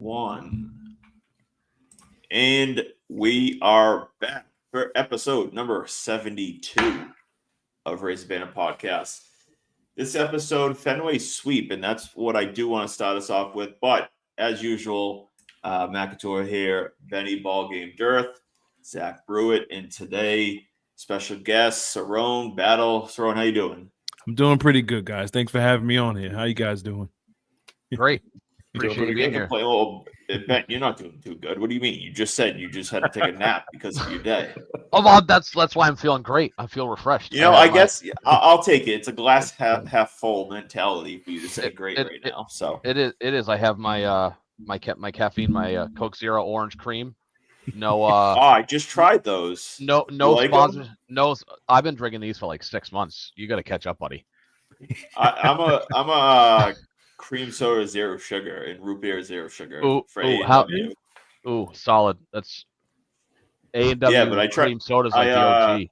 1. And we are back for episode number 72 of Raise the Banner Podcast. This episode, Fenway sweep, and that's what I do want to start us off with. But as usual, McAtoor here, Benny Ballgame Dearth, Zach Brewitt, and today, special guest, Cerrone Battle. Cerrone, how you doing? I'm doing pretty good, guys. Thanks for having me on here. How you guys doing? Great. Appreciate you being here. Oh, Ben, you're not doing too good. What do you mean? You just said you just had to take a nap because of your day. Oh, well, that's why I'm feeling great. I feel refreshed. You know, I guess I'll take it. It's a glass half full mentality for you to say great right now. So it is. I have my my caffeine, my Coke Zero Orange Cream. No. I just tried those. No sponsors. No, I've been drinking these for like 6 months. You got to catch up, buddy. I'm a cream soda zero sugar and root beer zero sugar. Solid. That's A&W. Yeah, but I tried cream sodas like the OG.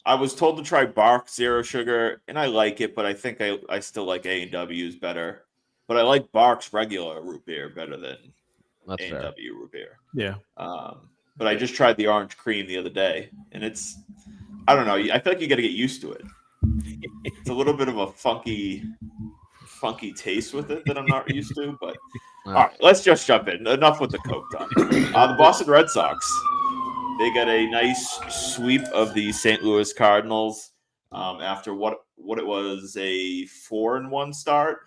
I was told to try Bark zero sugar, and I like it, but I think I still like A&W's better. But I like Bark's regular root beer better than A&W root beer. Yeah. But I just tried the orange cream the other day, and I don't know. I feel like you got to get used to it. It's a little bit of a funky taste with it that I'm not used to. But all right, let's just jump in. Enough with the Coke talk. The Boston Red Sox, they got a nice sweep of the St. Louis Cardinals after what it was, a 4-1 start.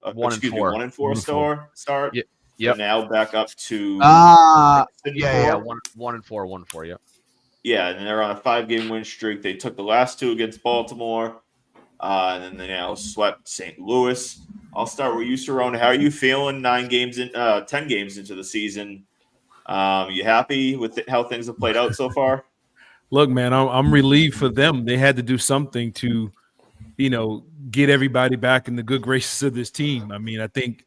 1-4 start. Yep. So now back up to 1-4. Yep. Yeah, and they're on a 5-game win streak. They took the last 2 against Baltimore, and then they now swept St. Louis. I'll start with you, Cerrone. How are you feeling? 10 games into the season. You happy with how things have played out so far? Look, man, I'm relieved for them. They had to do something to, get everybody back in the good graces of this team. I mean, I think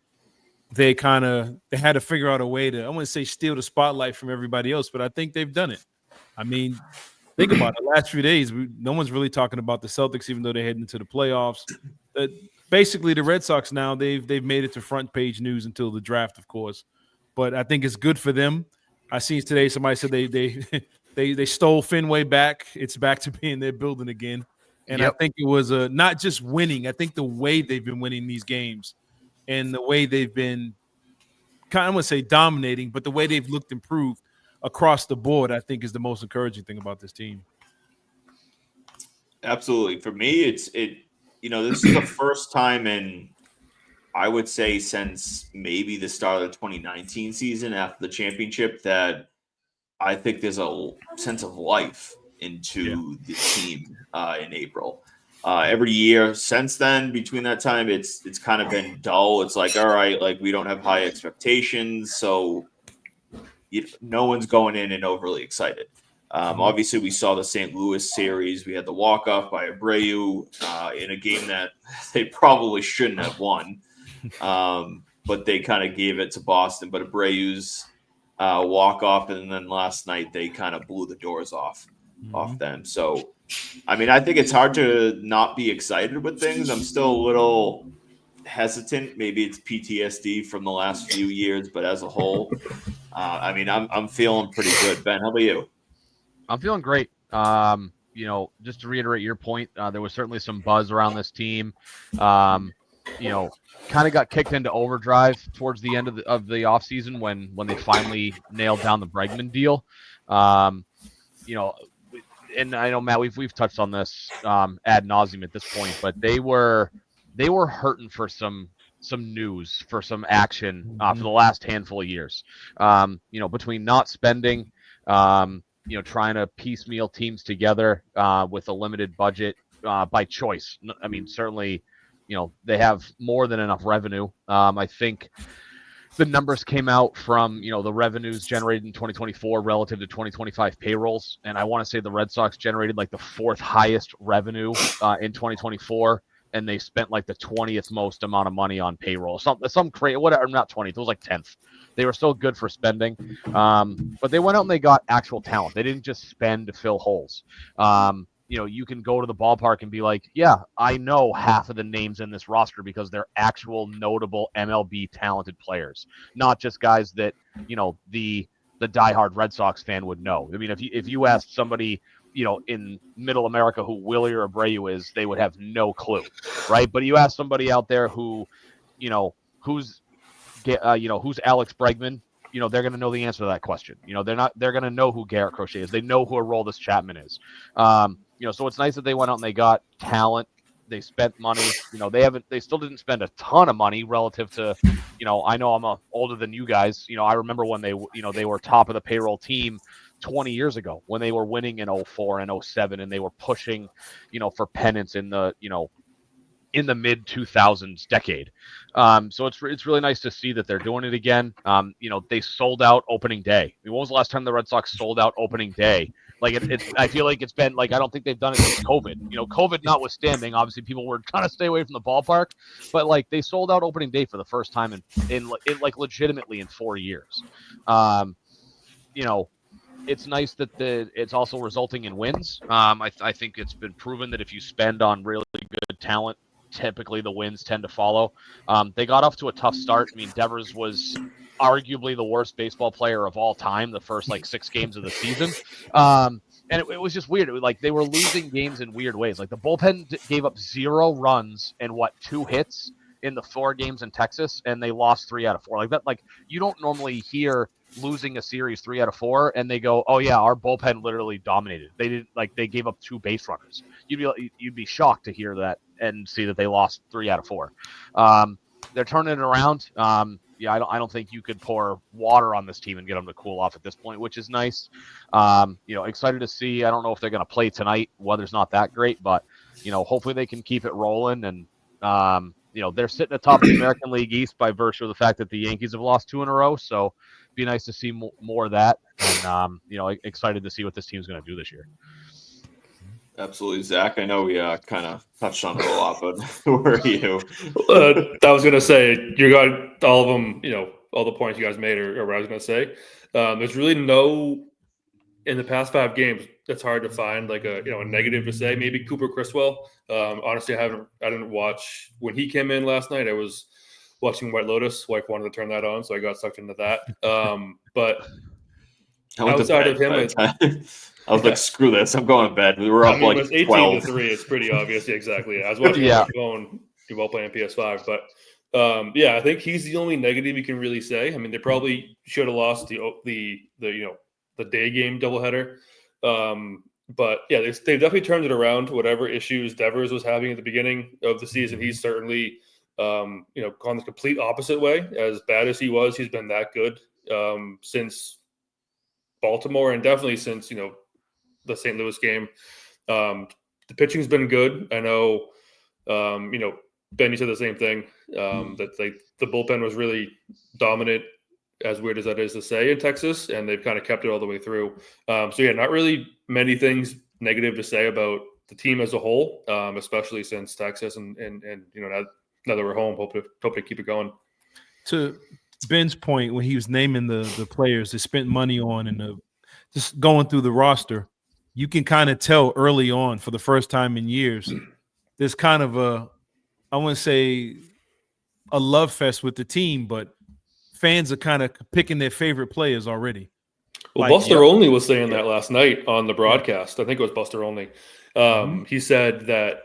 they had to figure out a way to, I wouldn't say steal the spotlight from everybody else, but I think they've done it. I mean, think about it. The last few days, no one's really talking about the Celtics, even though they're heading into the playoffs. Basically, the Red Sox now, they've made it to front page news until the draft, of course. But I think it's good for them. I seen today somebody said they stole Fenway back. It's back to being their building again. And I think it was not just winning. I think the way they've been winning these games and the way they've been kind of, I wouldn't say dominating, but the way they've looked improved across the board, I think is the most encouraging thing about this team. Absolutely. For me, this is the first time in, I would say, since maybe the start of the 2019 season after the championship that I think there's a sense of life into the team in April. Every year since then, between that time, it's kind of been dull. It's like, all right, like we don't have high expectations, so no one's going in and overly excited. Obviously, we saw the St. Louis series. We had the walk-off by Abreu in a game that they probably shouldn't have won, but they kind of gave it to Boston. But Abreu's walk-off, and then last night they kind of blew the doors off them. So, I mean, I think it's hard to not be excited with things. I'm still a little hesitant. Maybe it's PTSD from the last few years, but as a whole, I mean, I'm feeling pretty good. Ben, how about you? I'm feeling great. Just to reiterate your point, there was certainly some buzz around this team. Kind of got kicked into overdrive towards the end of the offseason when they finally nailed down the Bregman deal. And I know, Matt, we've touched on this ad nauseum at this point, but they were hurting for some news, for some action for the last handful of years. Between not spending, trying to piecemeal teams together with a limited budget by choice. I mean, certainly, they have more than enough revenue. I think the numbers came out from, the revenues generated in 2024 relative to 2025 payrolls. And I want to say the Red Sox generated like the 4th highest revenue in 2024. And they spent like the 20th most amount of money on payroll. Some crazy, whatever, not 20th, it was like 10th. They were still good for spending. But they went out and they got actual talent. They didn't just spend to fill holes. you can go to the ballpark and be like, yeah, I know half of the names in this roster because they're actual notable MLB talented players, not just guys that, the diehard Red Sox fan would know. I mean, if you asked somebody, in middle America who Willie or Abreu is, they would have no clue, right? But you ask somebody out there who, who's Alex Bregman, they're going to know the answer to that question. They're going to know who Garrett Crochet is. They know who Aroldis Chapman is. So it's nice that they went out and they got talent. They spent money. They still didn't spend a ton of money relative to, I know I'm older than you guys. I remember when they were top of the payroll team 20 years ago when they were winning in 04 and 07 and they were pushing, for pennants in the mid 2000s decade. So it's really nice to see that they're doing it again. They sold out opening day. I mean, when was the last time the Red Sox sold out opening day? Like I feel like it's been like, I don't think they've done it since COVID. COVID notwithstanding, obviously people were trying to stay away from the ballpark, but like they sold out opening day for the first time in like legitimately in 4 years. It's nice that it's also resulting in wins. I think it's been proven that if you spend on really good talent, typically the wins tend to follow. They got off to a tough start. I mean, Devers was arguably the worst baseball player of all time the first 6 games of the season. And it was just weird. It was like they were losing games in weird ways. Like the bullpen gave up 0 runs and 2 hits in the 4 games in Texas, and they lost 3 out of 4. Like that, like you don't normally hear losing a series 3 out of 4 and they go, oh yeah, our bullpen literally dominated. They didn't they gave up 2 base runners. You'd be shocked to hear that and see that they lost 3 out of 4. They're turning it around. I don't think you could pour water on this team and get them to cool off at this point, which is nice. Excited to see. I don't know if they're going to play tonight. Weather's not that great, but hopefully they can keep it rolling. And they're sitting atop the American League East by virtue of the fact that the Yankees have lost 2 in a row. So be nice to see more of that. And excited to see what this team's going to do this year. Absolutely, Zach. I know we kind of touched on it a lot, but who are you? I was going to say, you got all of them, all the points you guys made are what I was going to say. There's really in the past 5 games, it's hard to find a negative to say. Maybe Cooper Criswell. Honestly, I didn't watch when he came in last night. I was watching White Lotus. Wife wanted to turn that on, so I got sucked into that. But outside of him, I was like, screw this. I'm going to bed. We were up like 18 12. to 3. It's pretty obvious. Yeah, exactly. I was watching on my phone while playing PS5. But I think he's the only negative you can really say. I mean, they probably should have lost the day game doubleheader. But yeah, they've definitely turned it around. Whatever issues Devers was having at the beginning of the season, he's certainly gone the complete opposite way. As bad as he was, he's been that good since Baltimore and definitely since the St. Louis game. The pitching's been good. I know, Ben, you said the same thing, that the bullpen was really dominant, as weird as that is to say, in Texas, and they've kind of kept it all the way through. Not really many things negative to say about the team as a whole, especially since Texas and now that we're home, hope to keep it going. To Ben's point, when he was naming the players they spent money on and just going through the roster, you can kind of tell early on for the first time in years, there's kind of I wouldn't say a love fest with the team, but fans are kind of picking their favorite players already. Well, Buster Olney was saying that last night on the broadcast. I think it was Buster Olney. He said that,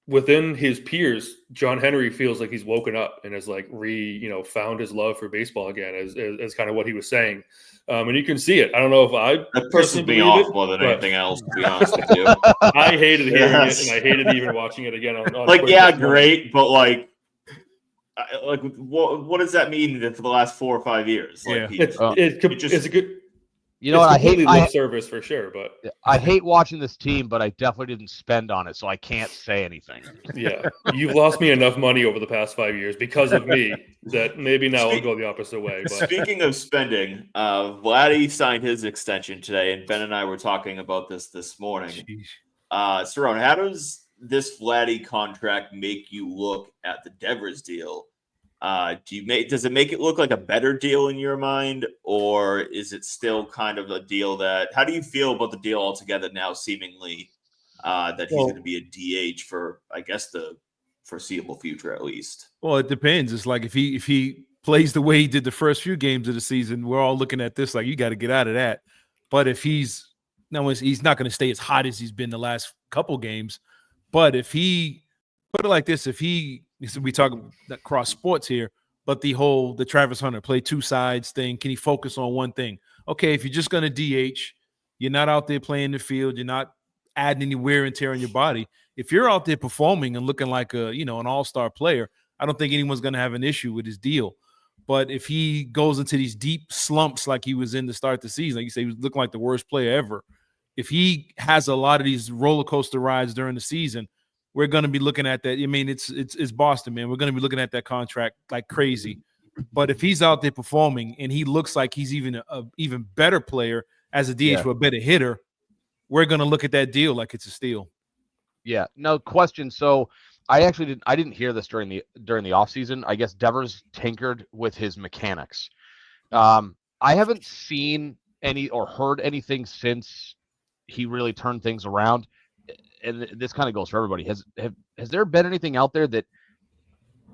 within his peers, John Henry feels like he's woken up and has found his love for baseball again, as kind of what he was saying. And you can see it. I don't know if that pisses me off more than anything else, to be honest with you. I hated hearing it, and I hated even watching it again on great, but what does that mean for the last 4 or 5 years? It's a good. I hate lip service for sure, but I hate watching this team, but I definitely didn't spend on it, so I can't say anything. Yeah, you've lost me enough money over the past 5 years because of me that maybe now I'll go the opposite way. But speaking of spending, Vladdy signed his extension today, and Ben and I were talking about this morning. Cerrone, how does this Vladdy contract make you look at the Devers deal? Does it make it look like a better deal in your mind, or is it still kind of a deal how do you feel about the deal altogether now, seemingly that he's going to be a DH for, I guess, the foreseeable future at least? Well, it depends. It's like if he plays the way he did the first few games of the season, we're all looking at this like you got to get out of that. But if he's not going to stay as hot as he's been the last couple games. But if he put it like this, we talk cross sports here, but the Travis Hunter play two sides thing, can he focus on one thing? Okay, if you're just going to DH, you're not out there playing the field, you're not adding any wear and tear on your body. If you're out there performing and looking like an all-star player, I don't think anyone's going to have an issue with his deal. But if he goes into these deep slumps like he was in to start the season, like you say, he was looking like the worst player ever. If he has a lot of these roller coaster rides during the season, we're going to be looking at that. I mean, it's Boston, man. We're going to be looking at that contract like crazy. But if he's out there performing and he looks like he's even a even better player as a DH, a better hitter, we're going to look at that deal like it's a steal. Yeah, no question. So I didn't hear this during the offseason. I guess Devers tinkered with his mechanics. I haven't seen any or heard anything since he really turned things around. And this kind of goes for everybody. Has there been anything out there that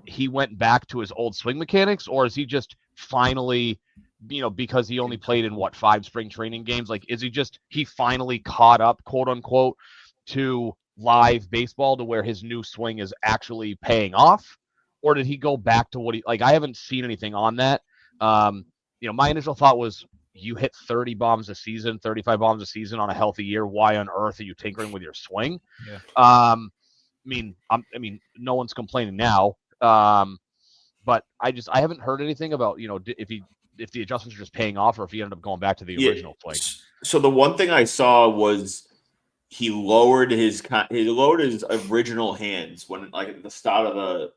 he went back to his old swing mechanics, or is he just finally, because he only played in 5 spring training games? Like, is he finally caught up, quote unquote, to live baseball to where his new swing is actually paying off? Or did he go back to I haven't seen anything on that. My initial thought was, you hit 30 bombs a season, 35 bombs a season on a healthy year. Why on earth are you tinkering with your swing? Yeah. I mean, no one's complaining now. But I haven't heard anything about, if the adjustments are just paying off, or if he ended up going back to the original swing. So the one thing I saw was he lowered his original hands when, like, at the start of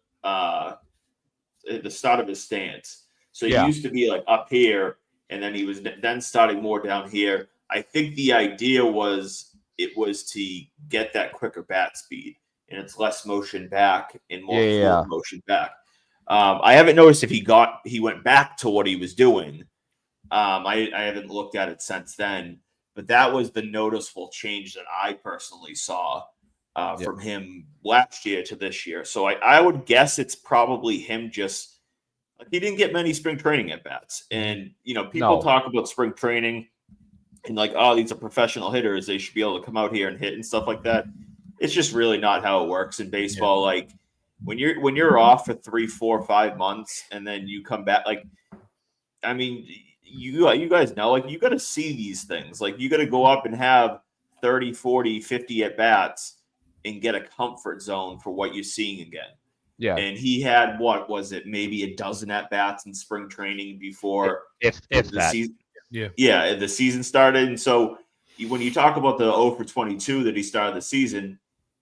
his stance. So he used to be like up here, and then he was then starting more down here. I think the idea was to get that quicker bat speed, and it's less motion back and more fluid motion back. I haven't noticed if he went back to what he was doing. I haven't looked at it since then, but that was the noticeable change that I personally saw from him last year to this year. So I would guess it's probably him just. He didn't get many spring training at bats, and people talk about spring training and like, oh, these are professional hitters, they should be able to come out here and hit and stuff like that. It's just really not how it works in baseball. Yeah. Like when you're off for 3, 4, 5 months and then you come back, like, I mean, you guys know, like, you got to see these things. Like, you got to go up and have 30, 40, 50 at bats and get a comfort zone for what you're seeing again. Yeah. And he had, what was it, maybe a dozen at bats in spring training before if the season. Yeah, the season started. And so when you talk about the 0 for 22 that he started the season,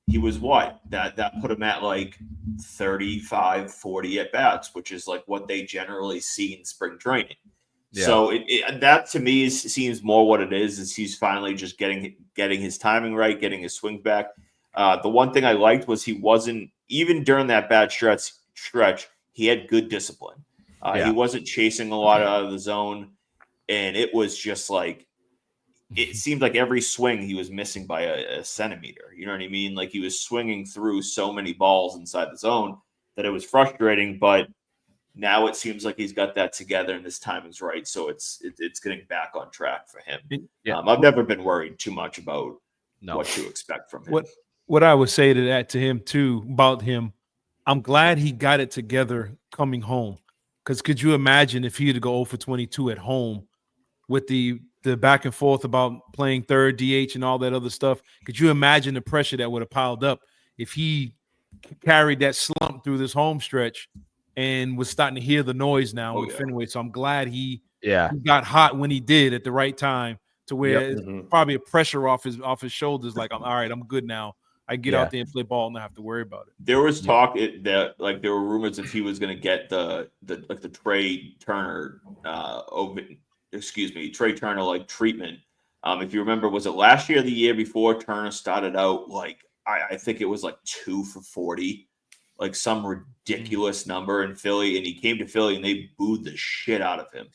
he was what? That put him at like 35, 40 at bats, which is like what they generally see in spring training. Yeah. So that to me seems more what it is he's finally just getting his timing right, getting his swing back. The one thing I liked was he wasn't, even during that bad stretch, he had good discipline. He wasn't chasing a lot out of the zone, and it was just like, it seemed like every swing he was missing by a centimeter. You know what I mean? Like, he was swinging through so many balls inside the zone that it was frustrating, but now it seems like he's got that together and his timing's right. So it's getting back on track for him. Yeah. I've never been worried too much about what to expect from him. What I would say to him too, about him, I'm glad he got it together coming home. Because could you imagine if he had to go 0 for 22 at home with the back and forth about playing third DH and all that other stuff? Could you imagine the pressure that would have piled up if he carried that slump through this home stretch and was starting to hear the noise now with Fenway? So I'm glad he got hot when he did at the right time, to where it's probably a pressure off his shoulders. Like, all right, I'm good now. I get out there and play ball and not have to worry about it. There was talk that, like, there were rumors that he was going to get the Trey Turner Trey Turner like treatment. If you remember, was it last year or the year before, Turner started out like, I think it was like 2 for 40, like some ridiculous number in Philly, and he came to Philly and they booed the shit out of him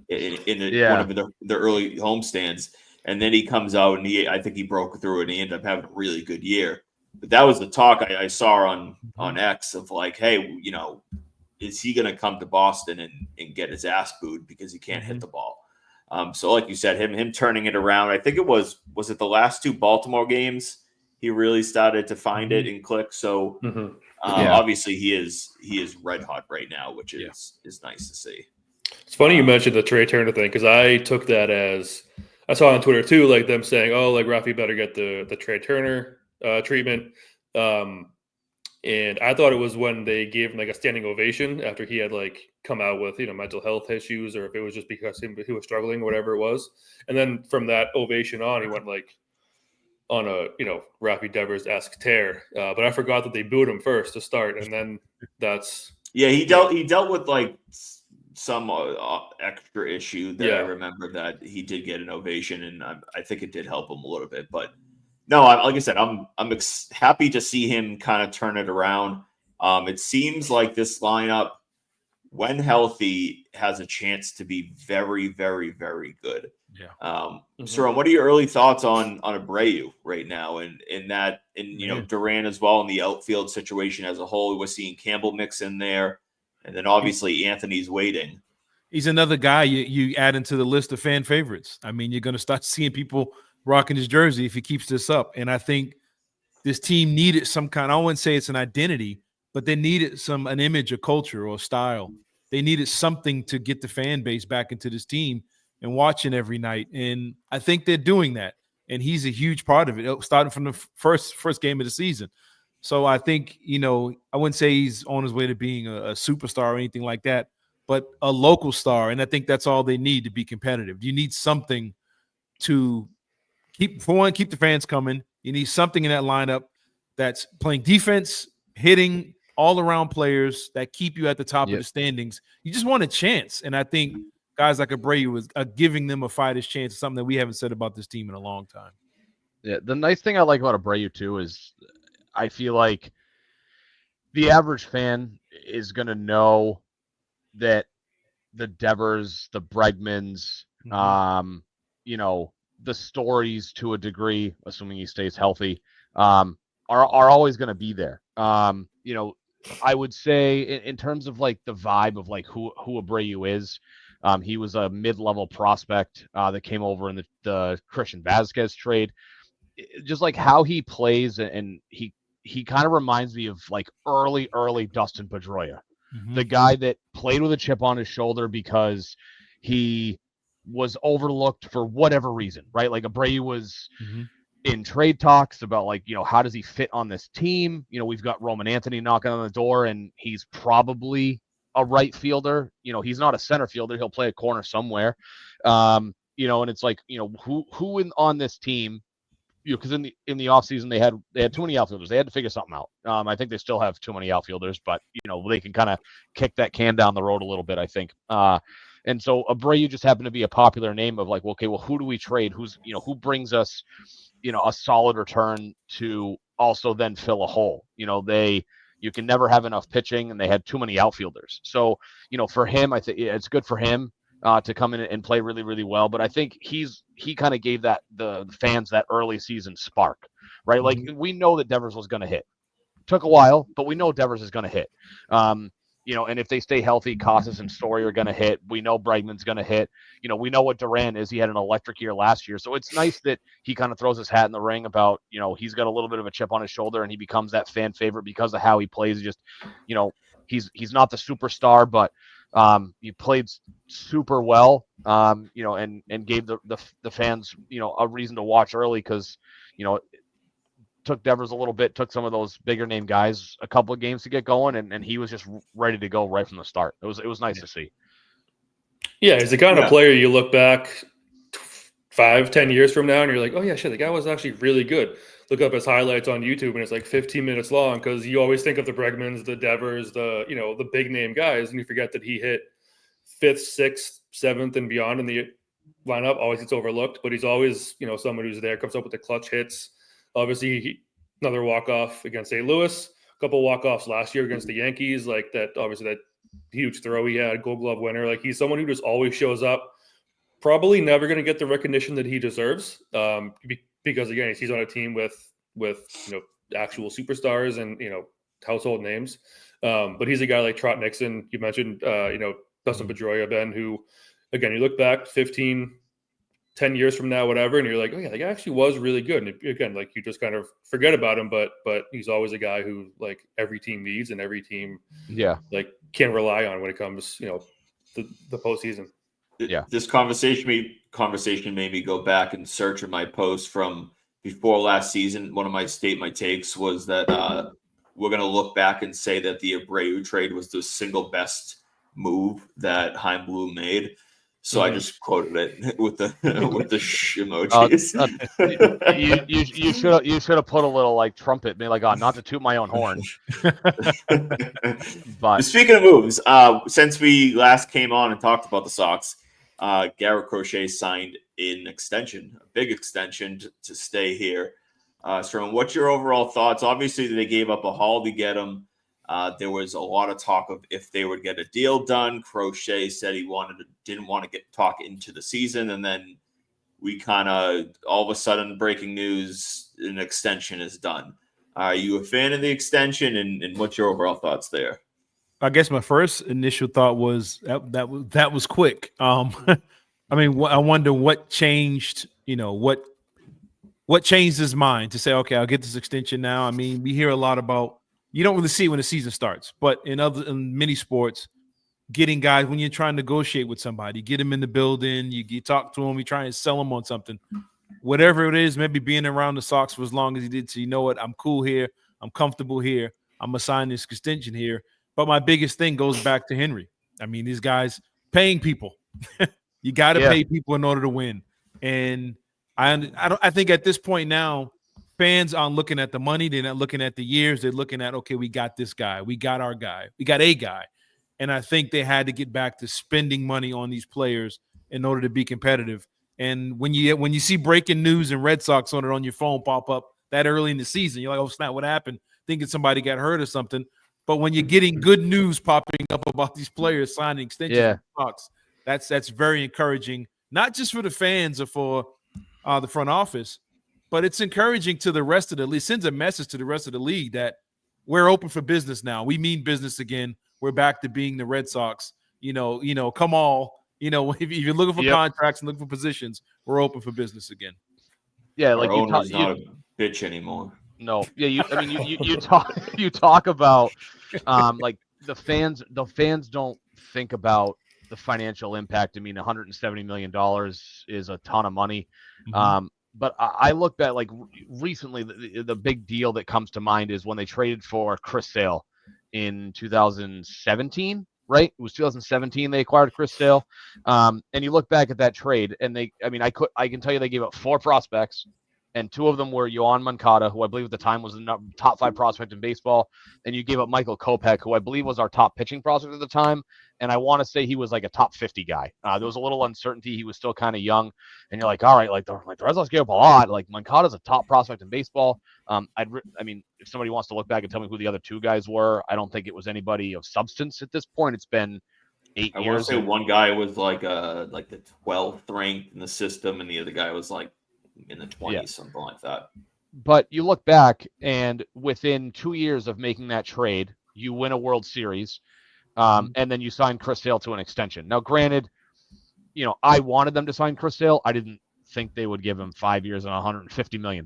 one of the early homestands. And then he comes out and I think he broke through and he ended up having a really good year. But that was the talk I saw on X of like, hey, is he going to come to Boston and get his ass booed because he can't hit the ball? So like you said, him turning it around, I think it was it the last 2 Baltimore games he really started to find it and click. So obviously he is red hot right now, which is nice to see. It's funny you mentioned the Trey Turner thing because I took that as I saw on Twitter too, like them saying, "Oh, like Rafi better get the Trey Turner treatment." And I thought it was when they gave him like a standing ovation after he had like come out with mental health issues, or if it was just because he was struggling or whatever it was. And then from that ovation on, he went like on a Rafi Devers-esque tear. But I forgot that they booed him first to start, and then that's he dealt with like some extra issue that I remember that he did get an ovation, and I think it did help him a little bit. But no, like I said, I'm happy to see him kind of turn it around. It seems like this lineup, when healthy, has a chance to be very, very, very good. Yeah. Cerrone, what are your early thoughts on Abreu right now, and Duran as well in the outfield situation as a whole? We're seeing Campbell mix in there. And then obviously Anthony's waiting. He's another guy you add into the list of fan favorites. I mean, you're going to start seeing people rocking his jersey if he keeps this up. And I think this team needed some kind, I wouldn't say it's an identity, but they needed an image, a culture, or a style. They needed something to get the fan base back into this team and watching every night. And I think they're doing that. And he's a huge part of it, starting from the first game of the season. So I think, I wouldn't say he's on his way to being a superstar or anything like that, but a local star. And I think that's all they need to be competitive. You need something to keep the fans coming. You need something in that lineup that's playing defense, hitting, all-around players that keep you at the top of the standings. You just want a chance. And I think guys like Abreu are giving them a fighter's chance, something that we haven't said about this team in a long time. Yeah, the nice thing I like about Abreu, too, is I feel like the average fan is going to know that the Devers, the Bregmans, the stories to a degree, assuming he stays healthy, are always going to be there. I would say in terms of like the vibe of like who Abreu is, he was a mid-level prospect that came over in the Christian Vazquez trade. Just like how he plays, and he kind of reminds me of like early Dustin Pedroia, the guy that played with a chip on his shoulder because he was overlooked for whatever reason, right? Like Abreu was in trade talks about like, how does he fit on this team? We've got Roman Anthony knocking on the door, and he's probably a right fielder. He's not a center fielder. He'll play a corner somewhere. And it's like, who on this team, because in the offseason they had too many outfielders. They had to figure something out. I think they still have too many outfielders, but they can kind of kick that can down the road a little bit, I think. And so Abreu just happened to be a popular name of like, okay, well, who do we trade? Who brings us, a solid return to also then fill a hole? You can never have enough pitching, and they had too many outfielders. So, for him, I think it's good for him to come in and play really, really well. But I think he kind of gave the fans that early season spark, right? Like we know that Devers was going to hit. Took a while, but we know Devers is going to hit. And if they stay healthy, Casas and Story are going to hit. We know Bregman's going to hit. We know what Duran is. He had an electric year last year. So it's nice that he kind of throws his hat in the ring about, he's got a little bit of a chip on his shoulder, and he becomes that fan favorite because of how he plays. He's not the superstar, but he played super well, and gave the fans, a reason to watch early because, took Devers a little bit, took some of those bigger name guys a couple of games to get going, and he was just ready to go right from the start. It was nice to see. Yeah, he's the kind of player you look back 5-10 years from now and you're like, oh yeah, shit, the guy was actually really good. Look up his highlights on YouTube and it's like 15 minutes long because you always think of the Bregmans, the Devers, the big name guys, and you forget that he hit 5th, 6th, 7th, and beyond in the lineup. Always gets overlooked, but he's always someone who's there, comes up with the clutch hits. Obviously, another walk-off against St. Louis. couple walk-offs last year against the Yankees, like that. Obviously, that huge throw he had, Gold Glove winner. Like he's someone who just always shows up. Probably never going to get the recognition that he deserves, because again, he's on a team with actual superstars and household names. But he's a guy like Trot Nixon. You mentioned Dustin Pedroia, Ben, who again, you look back 15, 10 years from now, whatever, and you're like, oh yeah, the guy actually was really good. And again, like you just kind of forget about him, but he's always a guy who like every team needs and every team like can rely on when it comes, the postseason. Yeah, this conversation made me go back and search in my post from before last season. One of my takes was that we're going to look back and say that the Abreu trade was the single best move that Chaim Bloom made. So I just quoted it with the emojis. You should have put a little like trumpet, maybe like, not to toot my own horn. But speaking of moves, since we last came on and talked about the Sox, Garrett Crochet signed an extension, a big extension to stay here. Cerrone, what's your overall thoughts? Obviously, they gave up a haul to get him. There was a lot of talk of if they would get a deal done. Crochet said he didn't want to get talk into the season, and then we kind of all of a sudden breaking news: an extension is done. Are you a fan of the extension, and what's your overall thoughts there? I guess my first initial thought was that was quick. I mean, I wonder what changed. What changed his mind to say, okay, I'll get this extension now. I mean, we hear a lot about. You don't really see it when the season starts, but in many sports, getting guys when you're trying to negotiate with somebody, get them in the building, you talk to them, you try and sell them on something, whatever it is. Maybe being around the Sox for as long as he did, so you know what, I'm cool here, I'm comfortable here, I'm gonna sign this extension here. But my biggest thing goes back to Henry. I mean, these guys paying people. You got to pay people in order to win, and I think at this point now, fans aren't looking at the money. They're not looking at the years. They're looking at, okay, we got this guy. We got our guy. We got a guy. And I think they had to get back to spending money on these players in order to be competitive. And when you see breaking news and Red Sox on your phone pop up that early in the season, you're like, oh, snap, what happened? Thinking somebody got hurt or something. But when you're getting good news popping up about these players signing extensions with the Sox, that's very encouraging, not just for the fans or for the front office, but it's encouraging to the rest of the league. Sends a message to the rest of the league that we're open for business now. We mean business again. We're back to being the Red Sox. Come all. If you're looking for contracts and looking for positions, we're open for business again. Yeah, like our owner's not a bitch anymore. No, yeah, you talk about like the fans don't think about the financial impact. I mean, $170 million is a ton of money. Mm-hmm. But I look back, like recently, the big deal that comes to mind is when they traded for Chris Sale in 2017, right? It was 2017 they acquired Chris Sale. And you look back at that trade, and I can tell you they gave up 4 prospects, and 2 of them were Yoan Moncada, who I believe at the time was the top 5 prospect in baseball, and you gave up Michael Kopech, who I believe was our top pitching prospect at the time, and I want to say he was like a top 50 guy. There was a little uncertainty. He was still kind of young, and you're like, all right, like the Red Sox gave up a lot. Like Moncada's a top prospect in baseball. If somebody wants to look back and tell me who the other 2 guys were, I don't think it was anybody of substance at this point. It's been 8 years. I want to say one guy was like the 12th ranked in the system, and the other guy was like in the 20s, something like that. But you look back, and within 2 years of making that trade, you win a World Series, and then you sign Chris Sale to an extension. Now, granted, I wanted them to sign Chris Sale. I didn't think they would give him 5 years and $150 million.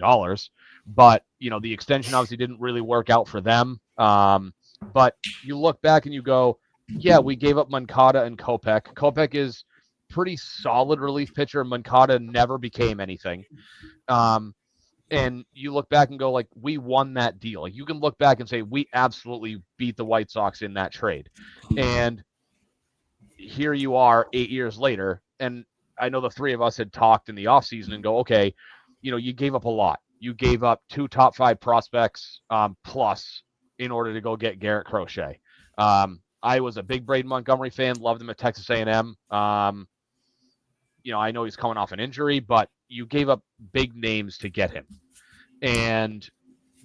But, the extension obviously didn't really work out for them. But you look back and you go, yeah, we gave up Moncada and Kopech. Kopech is pretty solid relief pitcher. Moncada never became anything. And you look back and go, like, we won that deal. Like, you can look back and say, we absolutely beat the White Sox in that trade. And here you are 8 years later. And I know the 3 of us had talked in the offseason and go, okay, you gave up a lot. You gave up 2 top 5 prospects plus in order to go get Garrett Crochet. I was a big Braden Montgomery fan, loved him at Texas A&M. I know he's coming off an injury, but you gave up big names to get him. And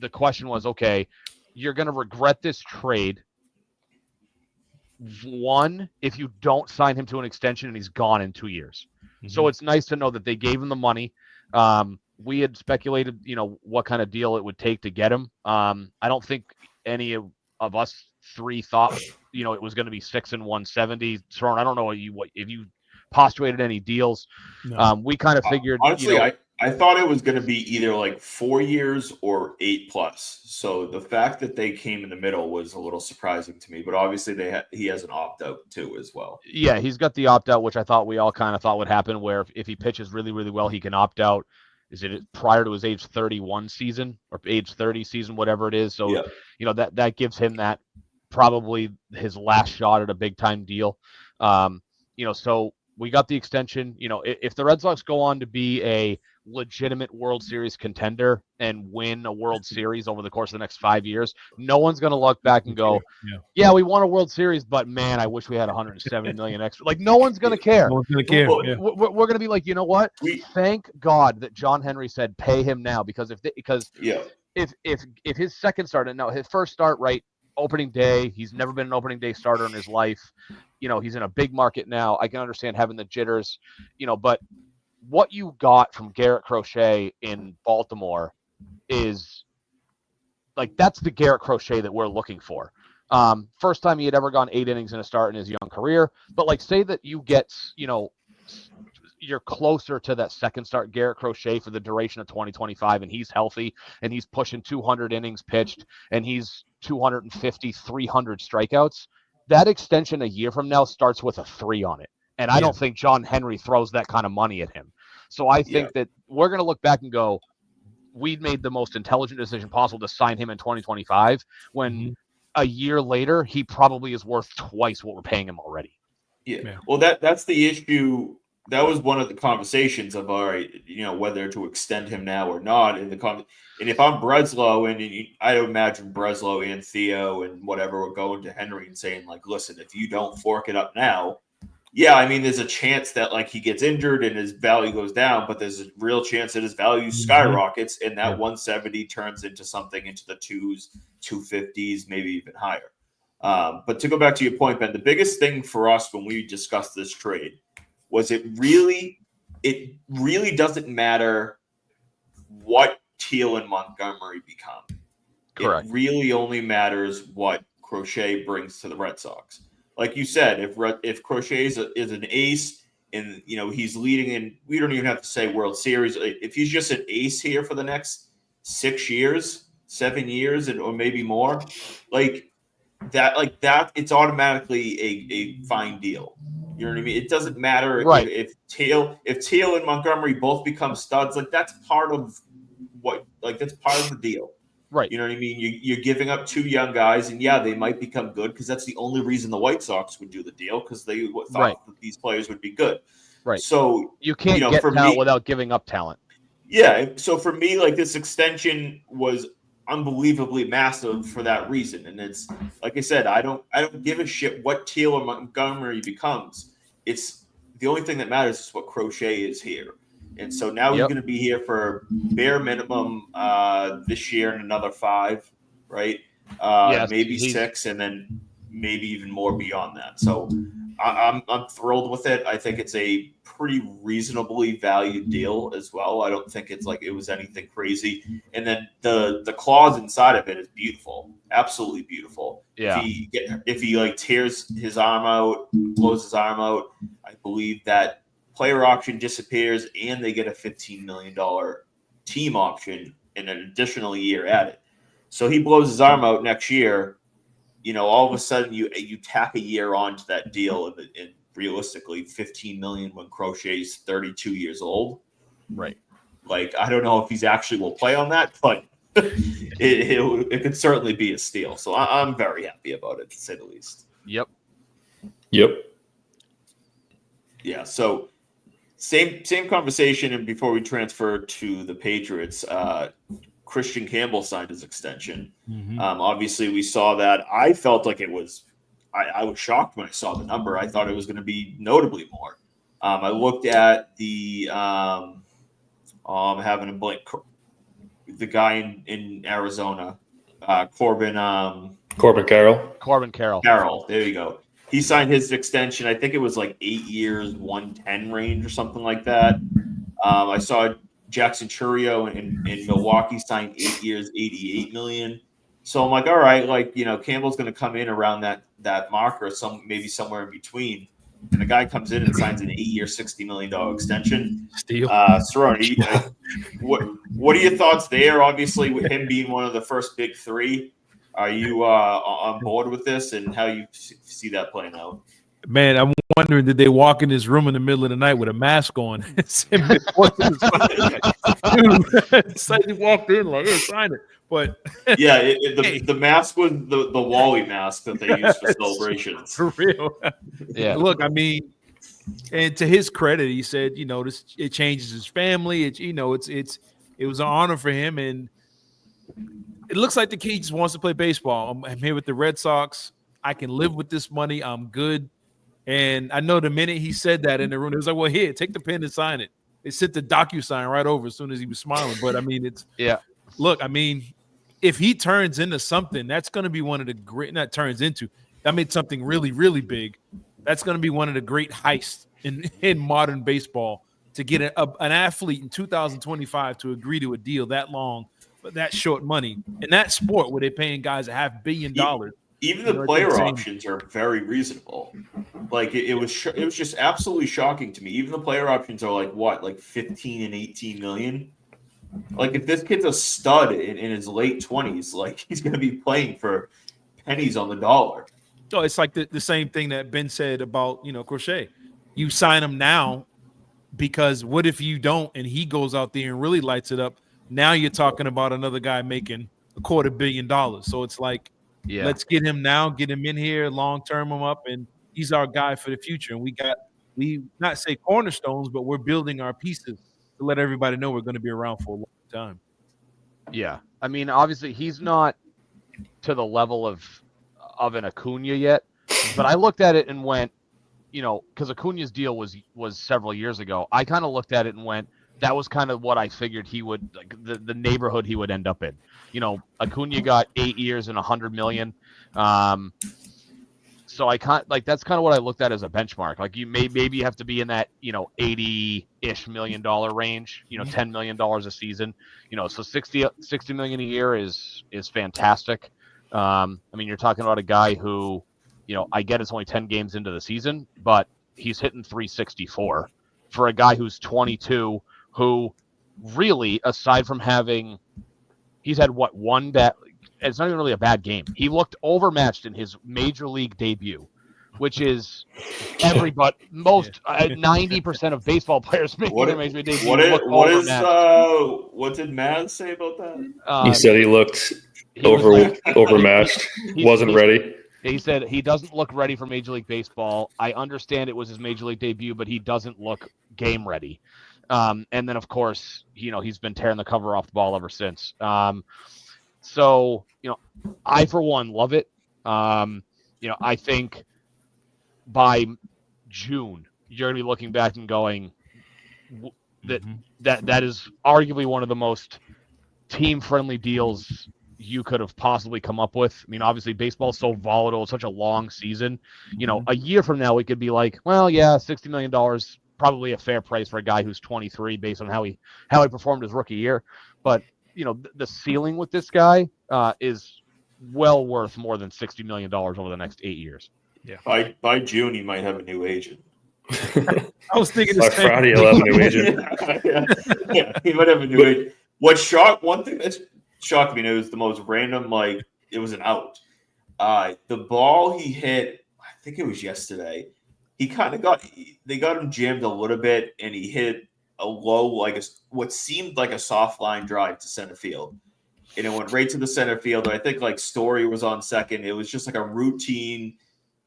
the question was, okay, you're going to regret this trade. One, if you don't sign him to an extension and he's gone in 2 years. Mm-hmm. So it's nice to know that they gave him the money. We had speculated, what kind of deal it would take to get him. I don't think any of us three thought, it was going to be 6 and 170. Cerrone, I don't know if you postulated any deals. No. We kind of figured. Honestly, I thought it was going to be either like 4 years or 8+. So the fact that they came in the middle was a little surprising to me. But obviously, he has an opt out too as well. Yeah, he's got the opt out, which I thought we all kind of thought would happen. Where if he pitches really, really well, he can opt out. Is it prior to his age 31 season or age 30 season, whatever it is? So that gives him that probably his last shot at a big time deal. So we got the extension. If the Red Sox go on to be a legitimate World Series contender and win a World Series over the course of the next 5 years, no one's going to look back and go, yeah, we won a World Series, but man, I wish we had 170 million extra. Like, no one's going to care. No one's going to care. We're going to be like, you know what? Thank God that John Henry said pay him now, because if his second start, and no, his first start, right, opening day, he's never been an opening day starter in his life. He's in a big market now. I can understand having the jitters, but what you got from Garrett Crochet in Baltimore is like, that's the Garrett Crochet that we're looking for. First time he had ever gone 8 innings in a start in his young career. But like, say that you get, you're closer to that second start Garrett Crochet for the duration of 2025, and he's healthy and he's pushing 200 innings pitched and he's 250, 300 strikeouts. That extension a year from now starts with a 3 on it. And I don't think John Henry throws that kind of money at him. So I think that we're going to look back and go, we made the most intelligent decision possible to sign him in 2025, when a year later, he probably is worth twice what we're paying him already. Yeah. Well, that's the issue. That was one of the conversations of, all right, whether to extend him now or not. And if I'm Breslow, and I imagine Breslow and Theo and whatever were going to Henry and saying, like, listen, if you don't fork it up now, there's a chance that, like, he gets injured and his value goes down, but there's a real chance that his value skyrockets and that 170 turns into something into the 2s, 250s, maybe even higher. But to go back to your point, Ben, the biggest thing for us when we discussed this trade was it really doesn't matter what Teal and Montgomery become. Correct. It really only matters what Crochet brings to the Red Sox. Like you said, if Crochet is an ace and he's leading in, we don't even have to say World Series. If he's just an ace here for the next 6 years, 7 years, or maybe more, like that, it's automatically a fine deal. You know what I mean? It doesn't matter if Teal and Montgomery both become studs. Like, that's part of that's part of the deal. Right. You know what I mean? You're giving up 2 young guys, and they might become good, because that's the only reason the White Sox would do the deal, because they thought that these players would be good. Right. So you can't get talent without giving up talent. Yeah. So for me, like, this extension was unbelievably massive for that reason. And it's like I said, I don't give a shit what Teal or Montgomery becomes. It's the only thing that matters is what Crochet is here. And so now he's going to be here for bare minimum this year and another 5, right? Maybe 6, and then maybe even more beyond that. So I'm thrilled with it. I think it's a pretty reasonably valued deal as well. I don't think it's like it was anything crazy. And then the clause inside of it is beautiful, absolutely beautiful. Yeah. If he like tears his arm out, blows his arm out, I believe that player option disappears, and they get a $15 million team option and an additional year added. So he blows his arm out next year. All of a sudden you tack a year onto that deal, and realistically, $15 million when Crochet's 32 years old. Right. Like, I don't know if he's actually will play on that, but it could certainly be a steal. So I'm very happy about it, to say the least. Yep. Yeah. So same conversation, and before we transfer to the Patriots, Crochet Campbell signed his extension. Obviously, we saw that. I felt like it was. I was shocked when I saw the number. I thought it was going to be notably more. I looked at the. I'm having a blank. The guy in Arizona, Corbin Carroll. Corbin Carroll. Carroll. There you go. He signed his extension. I think it was like 8 years, 110 range or something like that. I saw Jackson Churio in Milwaukee signed 8 years, $88 million. So I'm like, all right, like, Campbell's going to come in around that marker, maybe somewhere in between. And the guy comes in and signs an 8-year, $60 million extension. Steal. Cerrone, what are your thoughts there? Obviously, with him being one of the first big three, are you on board with this, and how you see that playing out? Man, I'm wondering, did they walk in this room in the middle of the night with a mask on? Dude, it's like they walked in like, hey, sign it. But yeah, the mask was the Wally mask that they used for celebrations. For real. Yeah. Look, I mean, and to his credit, he said, it changes his family. It was an honor for him, and it looks like the kid just wants to play baseball. I'm here with the Red Sox. I can live with this money. I'm good. And I know the minute he said that in the room, it was like, well, here, take the pen and sign it. They sent the DocuSign right over as soon as he was smiling. But I mean, look, I mean, if he turns into something, that's going to be one of the great, not turns into, that made something really, really big. That's going to be one of the great heists in modern baseball, to get an athlete in 2025 to agree to a deal that long, but that short money in that sport where they're paying guys $500 million. Even the player options are very reasonable. Like it was just absolutely shocking to me. Even the player options are like 15 and 18 million. Like if this kid's a stud in his late 20s, like he's going to be playing for pennies on the dollar. So it's like the same thing that Ben said about, Crochet. You sign him now because what if you don't and he goes out there and really lights it up? Now you're talking about another guy making $250 million. So it's like, let's get him now, get him in here, long-term him up, and he's our guy for the future. And we not say cornerstones, but we're building our pieces to let everybody know we're going to be around for a long time. Yeah. I mean, obviously he's not to the level of an Acuna yet, but I looked at it and went, because Acuna's deal was several years ago. I kind of looked at it and went, that was kind of what I figured he would, like the neighborhood he would end up in. Acuna got 8 years and $100 million. So I can't, like, that's kind of what I looked at as a benchmark. Like maybe you have to be in that, $80-ish million range, $10 million a season, so 60 million a year is fantastic. I mean, you're talking about a guy who, I get it's only 10 games into the season, but he's hitting 364 for a guy who's 22, who really, aside from he's had one bad, it's not even really a bad game. He looked overmatched in his major league debut, which is most 90% of baseball players making their major league debut look overmatched. What did Maz say about that? He said he looked overmatched, wasn't ready. He said he doesn't look ready for Major League Baseball. I understand it was his Major League debut, but he doesn't look game ready. And then, of course, he's been tearing the cover off the ball ever since. So, I, for one, love it. I think by June, you're going to be looking back and going that is arguably one of the most team-friendly deals you could have possibly come up with. I mean, obviously baseball is so volatile, it's such a long season. A year from now, we could be like, well, yeah, $60 million, probably a fair price for a guy who's 23 based on how he performed his rookie year. But, the ceiling with this guy is well worth more than $60 million over the next 8 years. Yeah. By June, he might have a new agent. I was thinking by Friday, he'll have a new agent. yeah, he might have a new agent. One thing that's shocked me, and it was the most random, it was an out. The ball he hit, I think it was yesterday, he kind of they got him jammed a little bit, and he hit a low, what seemed like a soft line drive to center field. And it went right to the center field. I think Story was on second. It was just like a routine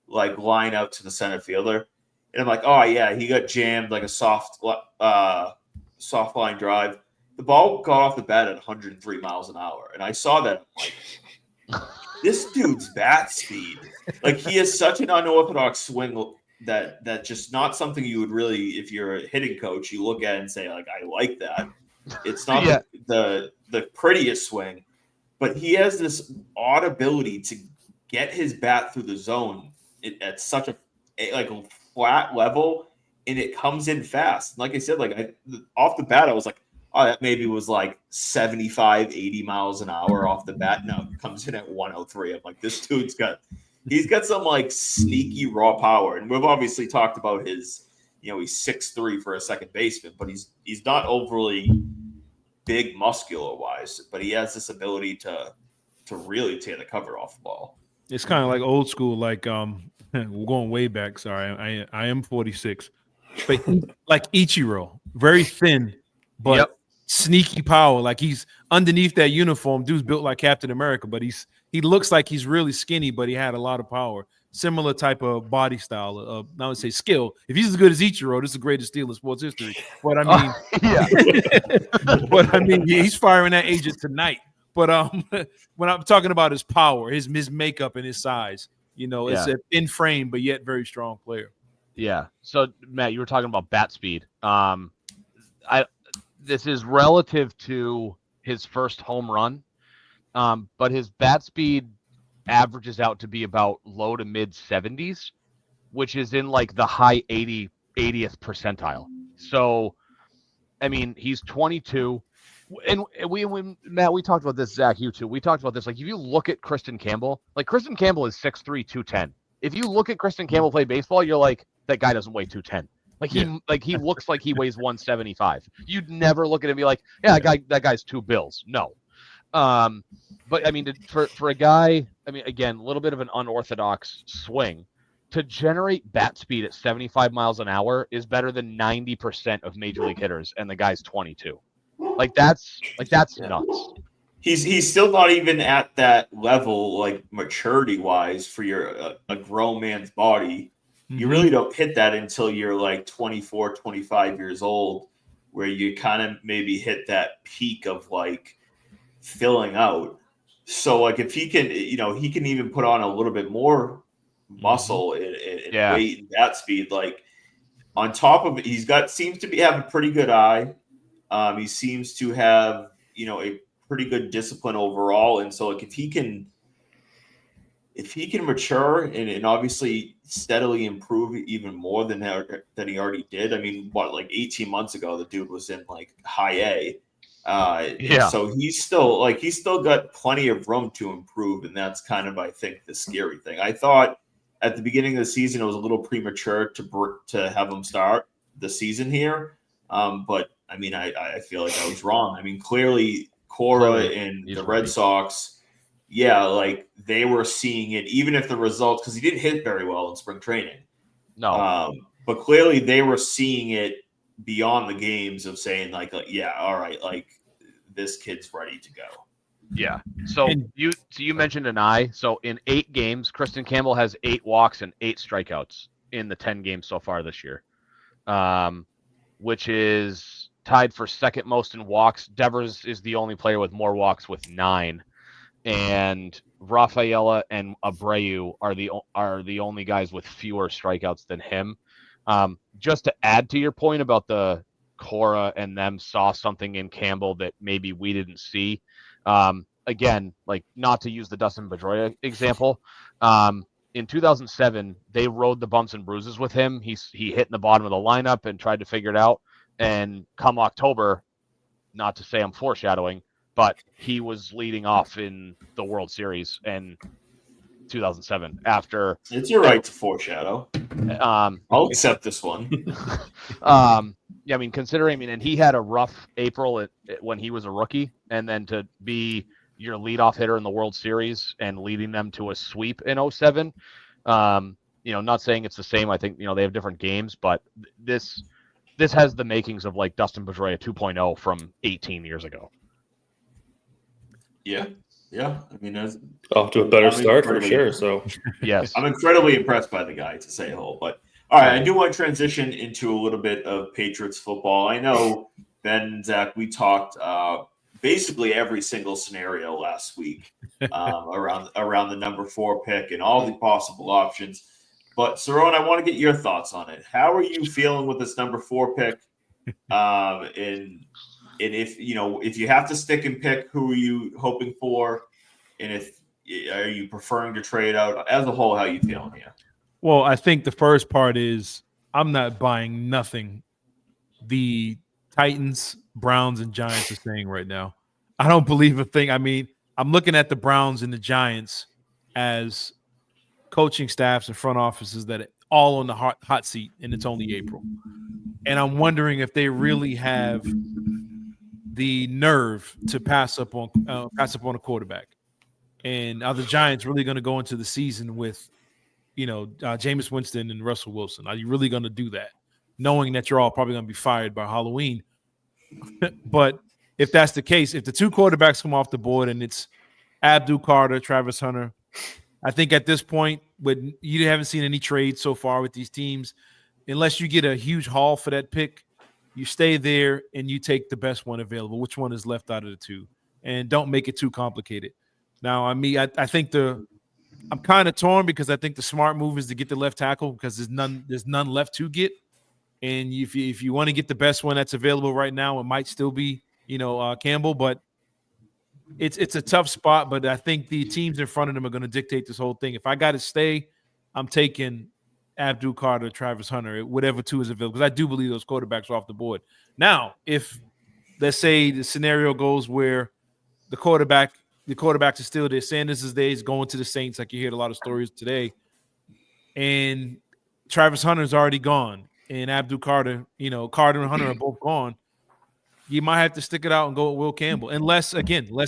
line out to the center fielder. And I'm like, oh yeah, he got jammed like a soft line drive. The ball got off the bat at 103 miles an hour. And I saw that. I'm like, this dude's bat speed. He has such an unorthodox swing that just not something you would really, if you're a hitting coach, you look at and say, I like that. It's not the prettiest swing, but he has this odd ability to get his bat through the zone at such a flat level, and it comes in fast. Like I said, off the bat, I was like, oh, that maybe was like 75, 80 miles an hour off the bat. No, it comes in at 103. I'm like, this dude's he's got some like sneaky raw power. And we've obviously talked about his, he's 6'3" for a second baseman, but he's not overly big muscular wise, but he has this ability to really tear the cover off the ball. It's kind of like old school, like we're going way back. Sorry, I am 46, but like Ichiro, very thin, but sneaky power. Like he's underneath that uniform. Dude's built like Captain America, but he looks like he's really skinny, but he had a lot of power. Similar type of body style. I would say skill. If he's as good as Ichiro, this is the greatest steal in sports history. But I mean, but I mean, he's firing that agent tonight. But when I'm talking about his power, his makeup and his size, it's an in frame but yet very strong player. Yeah. So Matt, you were talking about bat speed. This is relative to his first home run, but his bat speed averages out to be about low to mid 70s, which is in like the high 80th percentile. So, I mean, he's 22. And Matt, we talked about this, Zach, you too. We talked about this. Like, if you look at Crochet Campbell, Crochet Campbell is 6'3", 210. If you look at Crochet Campbell play baseball, you're like, that guy doesn't weigh 210. He looks like he weighs 175. You'd never look at him and be like, that guy's $2 bills. No. But I mean, for a guy, I mean, again, a little bit of an unorthodox swing. To generate bat speed at 75 miles an hour is better than 90% of major league hitters, and the guy's 22. That's nuts. He's still not even at that level, like maturity wise, for a grown man's body. Mm-hmm. You really don't hit that until you're like 24, 25 years old, where you kind of maybe hit that peak of like filling out. So like if he can, he can even put on a little bit more muscle and weight and bat speed. Like on top of it, seems to have a pretty good eye. He seems to have, a pretty good discipline overall. And so like if he can mature and obviously steadily improve even more than he already did. I mean, 18 months ago, the dude was in like high A. So he's still got plenty of room to improve. And that's kind of, I think, the scary thing. I thought at the beginning of the season, it was a little premature to have him start the season here. But I mean, I feel like I was wrong. I mean, clearly Cora and the Red Sox, they were seeing it, even if the results, because he didn't hit very well in spring training. No. But clearly they were seeing it beyond the games of saying all right, like this kid's ready to go. Yeah. So you mentioned an eye. So in 8 games, Crochet Campbell has 8 walks and 8 strikeouts in the 10 games so far this year, which is tied for second most in walks. Devers is the only player with more walks with 9. And Rafaela and Abreu are the only guys with fewer strikeouts than him. Just to add to your point about the Cora and them saw something in Campbell that maybe we didn't see. Again, like not to use the Dustin Pedroia example. In 2007, they rode the bumps and bruises with him. He hit in the bottom of the lineup and tried to figure it out. And come October, not to say I'm foreshadowing, but he was leading off in the World Series in 2007 after. It's your right to foreshadow. I'll accept this one. I mean, considering, and he had a rough April when he was a rookie, and then to be your leadoff hitter in the World Series and leading them to a sweep in 2007. Not saying it's the same. I think, they have different games, but this has the makings of like Dustin Pedroia 2.0 from 18 years ago. Yeah. I mean, that's off to a better start for sure. So, yes, I'm incredibly impressed by the guy, to say a whole. But all right, I do want to transition into a little bit of Patriots football. I know Ben and Zach, we talked basically every single scenario last week around the number 4 pick and all the possible options. But Cerrone, I want to get your thoughts on it. How are you feeling with this number 4 pick? And if you have to stick and pick, who are you hoping for? And if are you preferring to trade out as a whole? How you feeling here? Well, I think the first part is I'm not buying nothing the Titans, Browns, and Giants are saying right now. I don't believe a thing. I mean, I'm looking at the Browns and the Giants as coaching staffs and front offices that are all on the hot seat, and it's only April. And I'm wondering if they really have the nerve to pass up on a quarterback. And are the Giants really going to go into the season with, Jameis Winston and Russell Wilson? Are you really going to do that, knowing that you're all probably going to be fired by Halloween? But if that's the case, if the two quarterbacks come off the board and it's Abdul Carter, Travis Hunter, I think at this point, you haven't seen any trades so far with these teams, unless you get a huge haul for that pick, you stay there and you take the best one available, which one is left out of the two, and don't make it too complicated. Now, I mean, I think I'm kind of torn because I think the smart move is to get the left tackle because there's none left to get. And if you want to get the best one that's available right now, it might still be, Campbell, but it's a tough spot. But I think the teams in front of them are going to dictate this whole thing. If I got to stay, I'm taking Abdul Carter, Travis Hunter, whatever two is available, because I do believe those quarterbacks are off the board. Now, if let's say the scenario goes where the quarterbacks are still there, Sanders' days going to the Saints, like you heard a lot of stories today, and Travis Hunter's already gone, and Abdul Carter, Carter and Hunter are both gone, you might have to stick it out and go with Will Campbell. Unless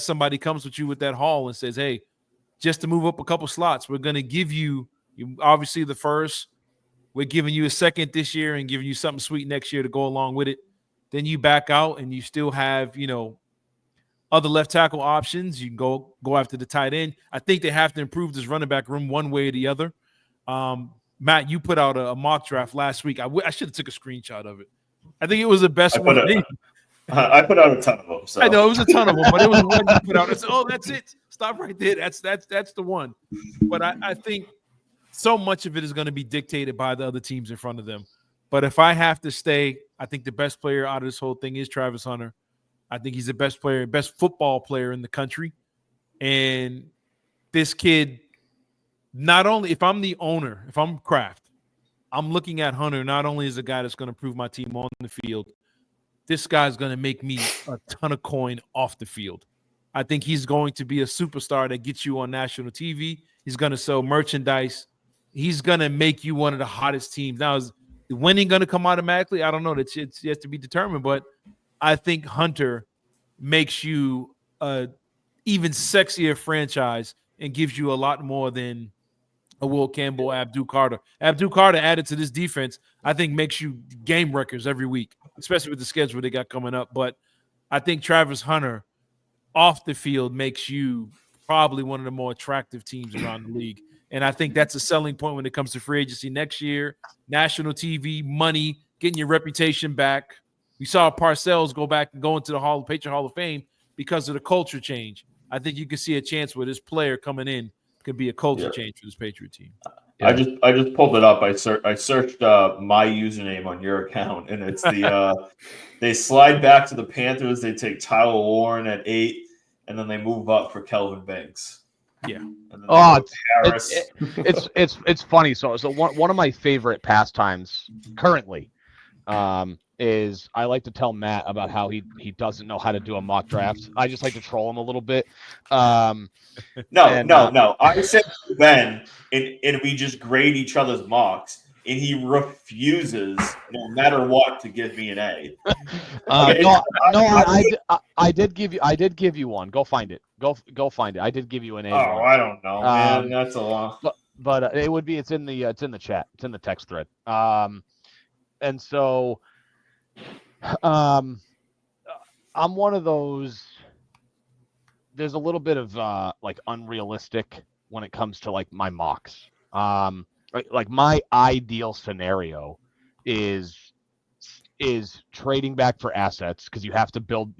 somebody comes with you with that haul and says, hey, just to move up a couple slots, we're going to give you obviously the first, we're giving you a second this year and giving you something sweet next year to go along with it. Then you back out and you still have, other left tackle options. You can go after the tight end. I think they have to improve this running back room one way or the other. Matt, you put out a mock draft last week. I should have took a screenshot of it. I think it was the best one. I put out a ton of them. So. I know it was a ton of them, but it was one you put out. I said, "Oh, that's it. Stop right there. That's the one." But I think so much of it is going to be dictated by the other teams in front of them. But if I have to stay, I think the best player out of this whole thing is Travis Hunter. I think he's the best player, best football player in the country. And this kid, not only if I'm the owner, if I'm Kraft, I'm looking at Hunter not only as a guy that's going to prove my team on the field, this guy's going to make me a ton of coin off the field. I think he's going to be a superstar that gets you on national TV. He's going to sell merchandise. He's going to make you one of the hottest teams. Now, is winning going to come automatically? I don't know. It's yet to be determined, but I think Hunter makes you a even sexier franchise and gives you a lot more than a Will Campbell, Abdul Carter. Abdul Carter added to this defense, I think makes you game records every week, especially with the schedule they got coming up. But I think Travis Hunter off the field makes you probably one of the more attractive teams around the league. And I think that's a selling point when it comes to free agency next year, national TV, money, getting your reputation back. We saw Parcells go back and go into the Patriot Hall of Fame because of the culture change. I think you can see a chance where this player coming in could be a culture change for this Patriot team. Yeah. I just pulled it up. I searched my username on your account, and it's the they slide back to the Panthers. They take Tyler Warren at 8, and then they move up for Kelvin Banks. Yeah. It's funny. So one of my favorite pastimes currently is I like to tell Matt about how he doesn't know how to do a mock draft. I just like to troll him a little bit. No. I said to Ben, and we just grade each other's mocks, and he refuses, no matter what, to give me an A. I did give you one. Go find it. Go find it. I did give you an A. Oh, I don't know, man. That's a lot. But it's in the chat. It's in the text thread. And so, I'm one of those. There's a little bit of like unrealistic when it comes to like my mocks. Like my ideal scenario is trading back for assets because you have to build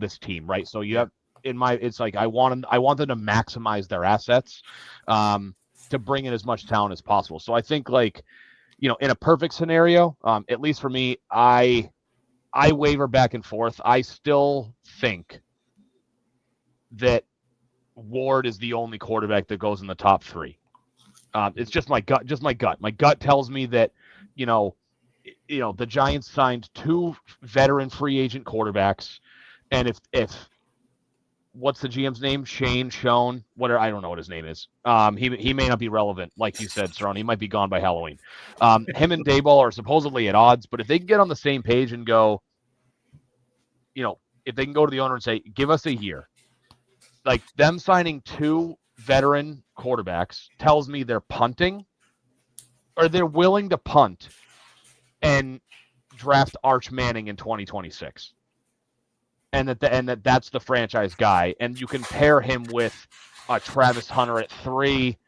this team, right? So you have it's like I want them to maximize their assets to bring in as much talent as possible. So I think like, in a perfect scenario, at least for me, I waver back and forth. I still think that Ward is the only quarterback that goes in the top 3. It's just my gut. My gut tells me that, the Giants signed 2 veteran free agent quarterbacks, and if what's the GM's name? Sean, whatever. I don't know what his name is. He may not be relevant, like you said, Cerrone. He might be gone by Halloween. Him and Dayball are supposedly at odds, but if they can get on the same page and go, if they can go to the owner and say, give us a year, like them signing 2 veteran quarterbacks tells me they're punting, or they're willing to punt and draft Arch Manning in 2026. And that's the franchise guy, and you can pair him with Travis Hunter at 3,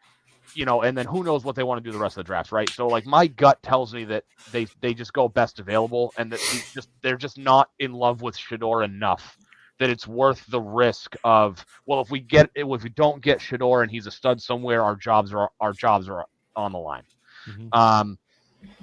and then who knows what they want to do the rest of the draft, right? So like my gut tells me that they just go best available, and that they're just not in love with Shador enough that it's worth the risk of, well, if we don't get Shador and he's a stud somewhere, our jobs are on the line. Mm-hmm.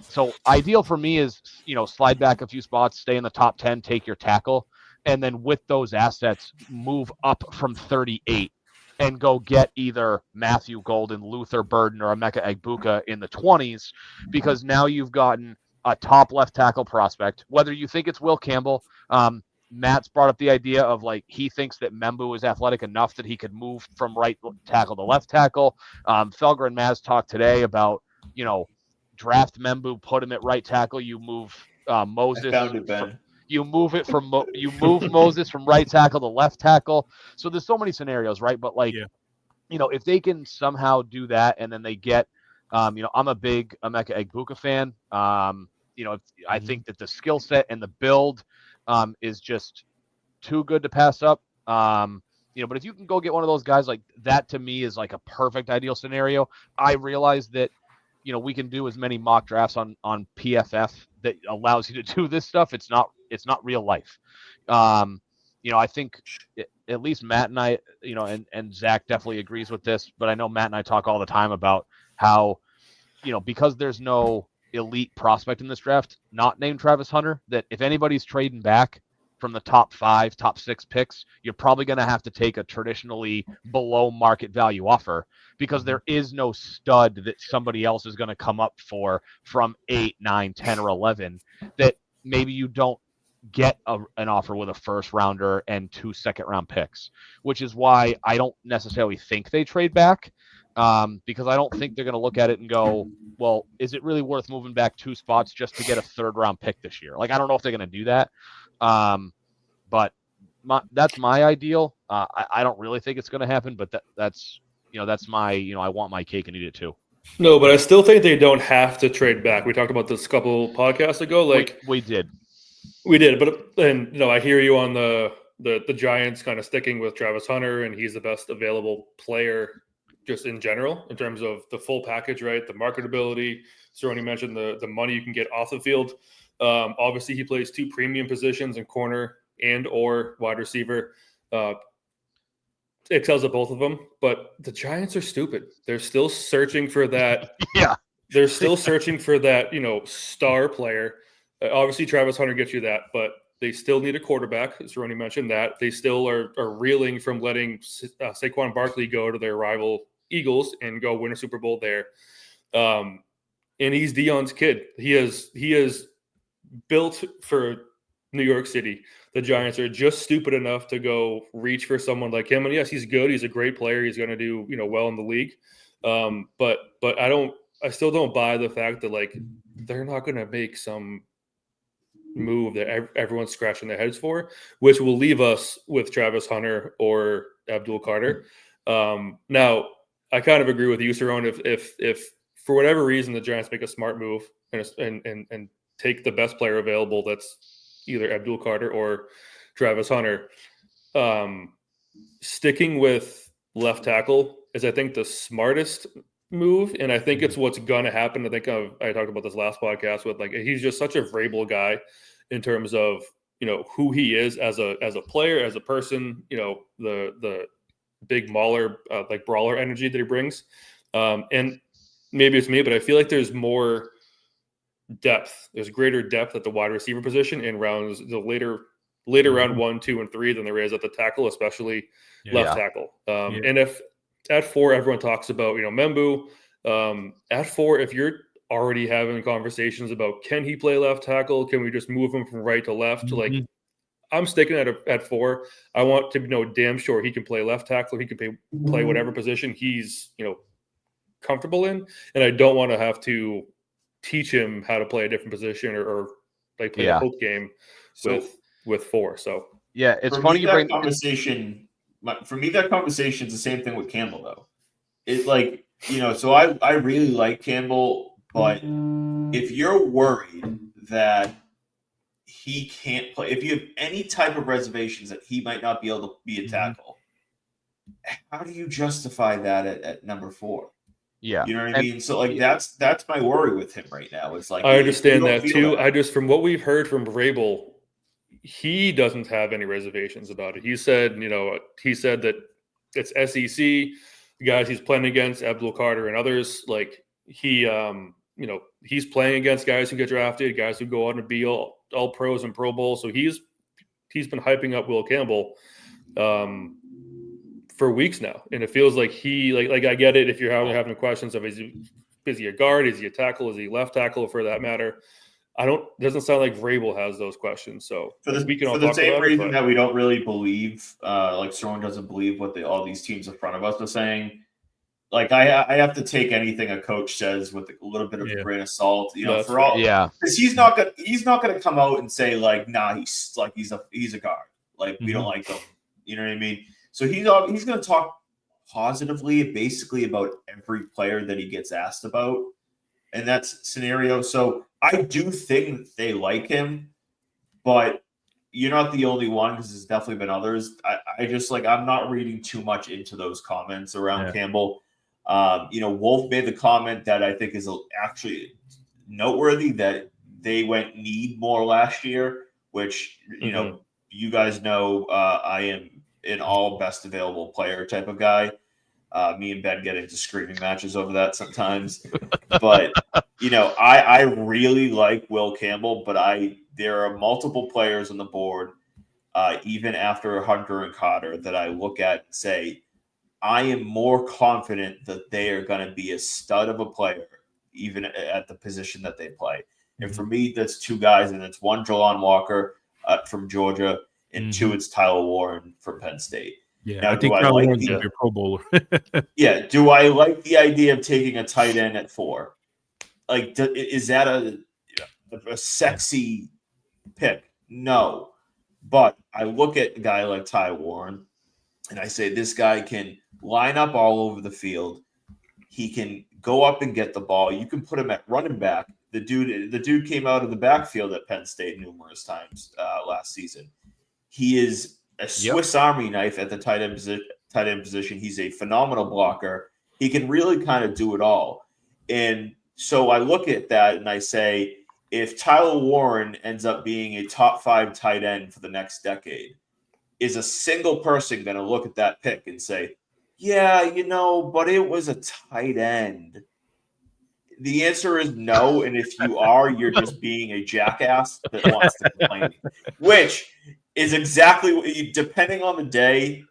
So ideal for me is, slide back a few spots, stay in the top 10, take your tackle, and then with those assets, move up from 38 and go get either Matthew Golden, Luther Burden, or Emeka Egbuka in the 20s, because now you've gotten a top left tackle prospect, whether you think it's Will Campbell. Matt's brought up the idea of he thinks that Membu is athletic enough that he could move from right tackle to left tackle. Felger and Maz talked today about, draft Membu, put him at right tackle. You move Moses. I found it, Ben. You move Moses from right tackle to left tackle. So there's so many scenarios, right? But if they can somehow do that, and then they get, I'm a big Emeka Egbuka fan. I think that the skill set and the build is just too good to pass up. But if you can go get one of those guys, like that, to me is like a perfect ideal scenario. I realize that, we can do as many mock drafts on PFF that allows you to do this stuff. It's not real life. I think at least Matt and I, and Zach definitely agrees with this, but I know Matt and I talk all the time about how, because there's no elite prospect in this draft, not named Travis Hunter, that if anybody's trading back from the top 5, top 6 picks, you're probably going to have to take a traditionally below market value offer, because there is no stud that somebody else is going to come up for from 8, 9, 10, or 11 that maybe you don't get an offer with a first rounder and 2 second-round picks, which is why I don't necessarily think they trade back, because I don't think they're going to look at it and go, well, is it really worth moving back 2 spots just to get a 3rd-round pick this year? I don't know if they're going to do that. But that's my ideal. I don't really think it's going to happen, but that's my, I want my cake and eat it too. No, but I still think they don't have to trade back. We talked about this a couple podcasts ago. We did, but I hear you on the Giants kind of sticking with Travis Hunter, and he's the best available player just in general in terms of the full package, right? The marketability. Cerrone mentioned the money you can get off the field. Obviously, he plays 2 premium positions in corner and or wide receiver. Excels at both of them, but the Giants are stupid. They're still searching for that. Yeah, they're still searching for that, star player. Obviously, Travis Hunter gets you that, but they still need a quarterback. As Cerrone mentioned that. They still are reeling from letting Saquon Barkley go to their rival Eagles and go win a Super Bowl there. And he's Deion's kid. He is built for New York City. The Giants are just stupid enough to go reach for someone like him. And yes, he's good. He's a great player. He's going to do, well in the league. But I still don't buy the fact that they're not going to make some move that everyone's scratching their heads for, which will leave us with Travis Hunter or Abdul Carter. Now I kind of agree with you, Cerrone. If for whatever reason the Giants make a smart move and take the best player available, that's either Abdul Carter or Travis Hunter, sticking with left tackle is, I think, the smartest move. And I think it's what's going to happen. I talked about this last podcast with he's just such a Vrabel guy in terms of, who he is as a player, as a person, the big mauler, brawler energy that he brings. And maybe it's me, but I feel like there's more depth. There's greater depth at the wide receiver position in rounds, the later later round 1, 2, and 3 than there is at the tackle, especially left tackle. And if at 4, everyone talks about, Membu. At 4, if you're already having conversations about can he play left tackle, can we just move him from right to left? Like, I'm sticking at 4. I want to know damn sure he can play left tackle. He can play whatever position he's comfortable in, and I don't want to have to teach him how to play a different position or like play a hope game with 4. So it's funny you bring conversation. For me, that conversation is the same thing with Campbell, though. It's like, so I really like Campbell, but if you're worried that he can't play, if you have any type of reservations that he might not be able to be a tackle, how do you justify that at number 4? Yeah. You know what I mean? So like that's my worry with him right now. It's like I understand that too. I just, from what we've heard from Vrabel, he doesn't have any reservations about it. He said that it's SEC, the guys he's playing against, Abdul Carter and others, like he's playing against guys who get drafted, guys who go on to be all pros and Pro Bowl. So he's been hyping up Will Campbell for weeks now, and it feels like like I get it if you're having questions of is he a guard, is he a tackle, is he left tackle for that matter. Doesn't sound like Vrabel has those questions. So we can all talk about it. For the same reason that we don't really believe, like Cerrone doesn't believe what all these teams in front of us are saying. Like I have to take anything a coach says with a little bit of a grain of salt, because he's not gonna come out and say like, nah, he's a guard, like we don't like him. You know what I mean? So he's going to talk positively, basically about every player that he gets asked about, and that's scenario. So I do think they like him, but you're not the only one because there's definitely been others. I just I'm not reading too much into those comments around Campbell. Wolf made the comment that I think is actually noteworthy that they went need more last year, which you guys know I am an all best available player type of guy. Me and Ben get into screaming matches over that sometimes. But, I really like Will Campbell, but there are multiple players on the board, even after Hunter and Cotter, that I look at and say, I am more confident that they are going to be a stud of a player, even at the position that they play. And for me, that's 2 guys, and it's 1, Jelon Walker from Georgia, and 2, it's Tyler Warren from Penn State. Yeah, now, I think Tyler Warren's going to be a Pro Bowler. Do I like the idea of taking a tight end at 4? Like, is that a sexy pick? No. But I look at a guy like Ty Warren, and I say this guy can line up all over the field. He can go up and get the ball. You can put him at running back. The dude came out of the backfield at Penn State numerous times last season. He is a Swiss Army knife at the tight end position. He's a phenomenal blocker. He can really kind of do it all. And so I look at that and I say, if Tyler Warren ends up being a top 5 tight end for the next decade, is a single person going to look at that pick and say, yeah, but it was a tight end? The answer is no. And if you are, you're just being a jackass that wants to complain, which is exactly depending on the day.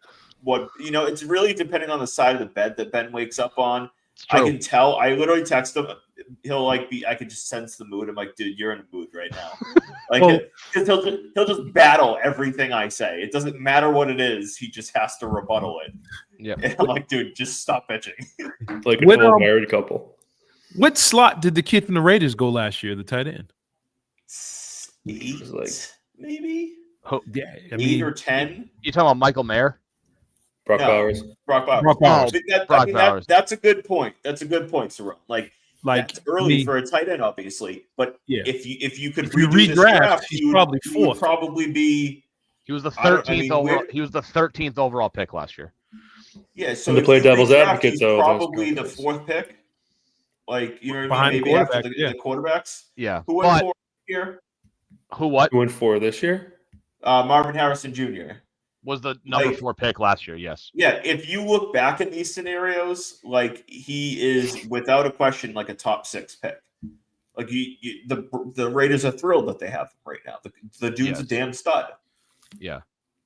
It's really depending on the side of the bed that Ben wakes up on. I can tell. I literally text him. He'll I can just sense the mood. I'm like, dude, you're in a mood right now. Because he'll just battle everything I say. It doesn't matter what it is. He just has to rebuttal it. Yeah. And I'm like, dude, just stop bitching. Like an old married couple. What slot did the kid from the Raiders go last year, the tight end? 8, maybe? Yeah, 8 or 10. You talking about Michael Mayer? Brock Bowers. Brock Bowers. That's a good point. That's a good point, Cerrone. Like it's early for a tight end, obviously. But if you could redraft, he's probably 4th. He would probably be. He was the 13th overall. He was the 13th overall pick last year. Yeah, so to play devil's advocate, he's though, probably the 4th pick. Like, you know what I mean? Maybe after the quarterbacks. Yeah. Who went 4 here? Who what? Who went 4 this year? Marvin Harrison Jr. was the number 4 pick last year. Yes. Yeah. If you look back at these scenarios, like he is without a question like a top 6 pick. Like the Raiders are thrilled that they have him right now. The dude's a damn stud. Yeah.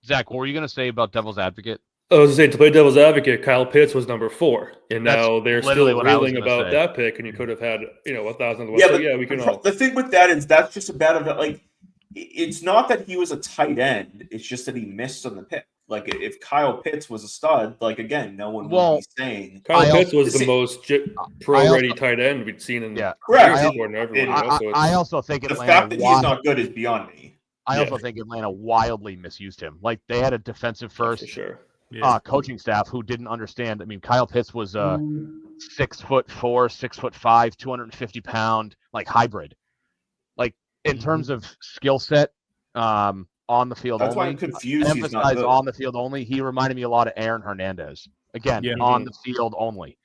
Zach, what were you going to say about Devil's Advocate? I was going to say, to play devil's advocate, Kyle Pitts was number 4, and That's now they're literally still what I was reeling gonna about say. that pick, and you could have had 1,000. Yeah, So but yeah, we can all. the thing with that is that's just a bad of like. It's not that he was a tight end. It's just that he missed on the pick. Like if Kyle Pitts was a stud, like again, no one would be saying Kyle Pitts was the most pro-ready tight end we'd seen in correct. I also think the fact that he's not good is beyond me. I also think Atlanta wildly misused him. Like they had a defensive first, coaching staff who didn't understand. I mean, Kyle Pitts was 6'4", 6'5", 250-pound, like hybrid. Like in terms of skill set, on the field That's only. why I'm confused. Emphasize on the field only. He reminded me a lot of Aaron Hernandez. Again, on the field only.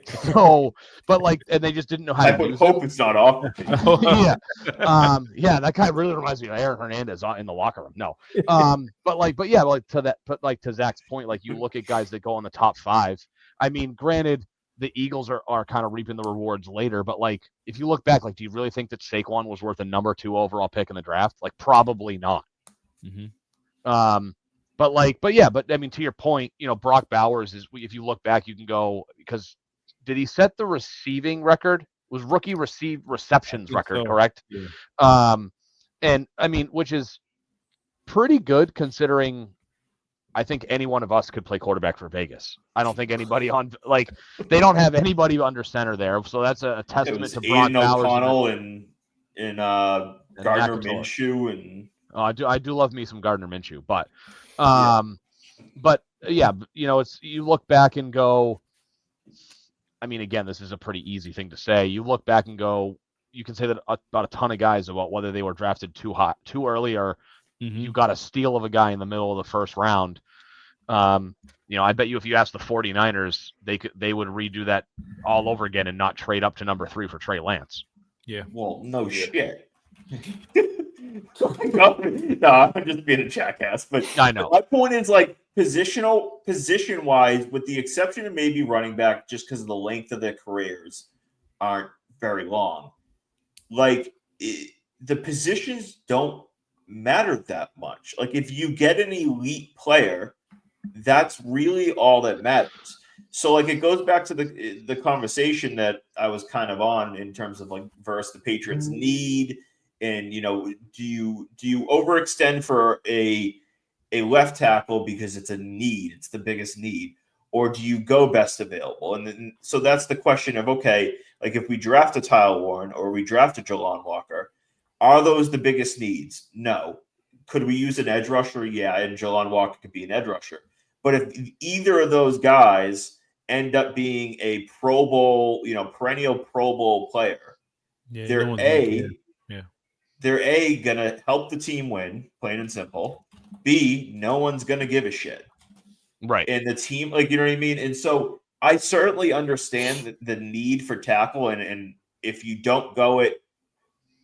So, but like, and they just didn't know how I to would use hope him. It's not off. Yeah, that guy really reminds me of Aaron Hernandez in the locker room. No, but to Zach's point, like you look at guys that go in the top 5. I mean, granted, the Eagles are kind of reaping the rewards later, but like if you look back, like, do you really think that Saquon was worth a number 2 overall pick in the draft? Like, probably not. But I mean, to your point, Brock Bowers is. If you look back, you can go because did he set the receiving record? Was rookie receptions record correct? Yeah. And I mean, which is pretty good considering. I think any one of us could play quarterback for Vegas. I don't think anybody they don't have anybody under center there, so that's a testament to Brock Bowers. O'Connell and Gardner Minshew and. I do love me some Gardner Minshew, but it's you look back and go. I mean, again, this is a pretty easy thing to say. You look back and go. You can say that about a ton of guys about whether they were drafted too early, or you got a steal of a guy in the middle of the first round. I bet you if you asked the 49ers, they would redo that all over again and not trade up to number 3 for Trey Lance. Yeah. Well, no shit. No, I'm just being a jackass. But I know. My point is like position wise, with the exception of maybe running back, just because of the length of their careers aren't very long. Like the positions don't matter that much. Like if you get an elite player, that's really all that matters. So like it goes back to the conversation that I was kind of on in terms of like versus the Patriots need. And do you overextend for a left tackle because it's a need, it's the biggest need, or do you go best available? And then, so that's the question of okay, like if we draft a Tyler Warren or we draft a Jalon Walker, are those the biggest needs? No. Could we use an edge rusher? Yeah, and Jalon Walker could be an edge rusher. But if either of those guys end up being a Pro Bowl, perennial Pro Bowl player, they're going to help the team win, plain and simple. B, no one's going to give a shit. Right. And the team, like, you know what I mean? And so I certainly understand the need for tackle. And if you don't go it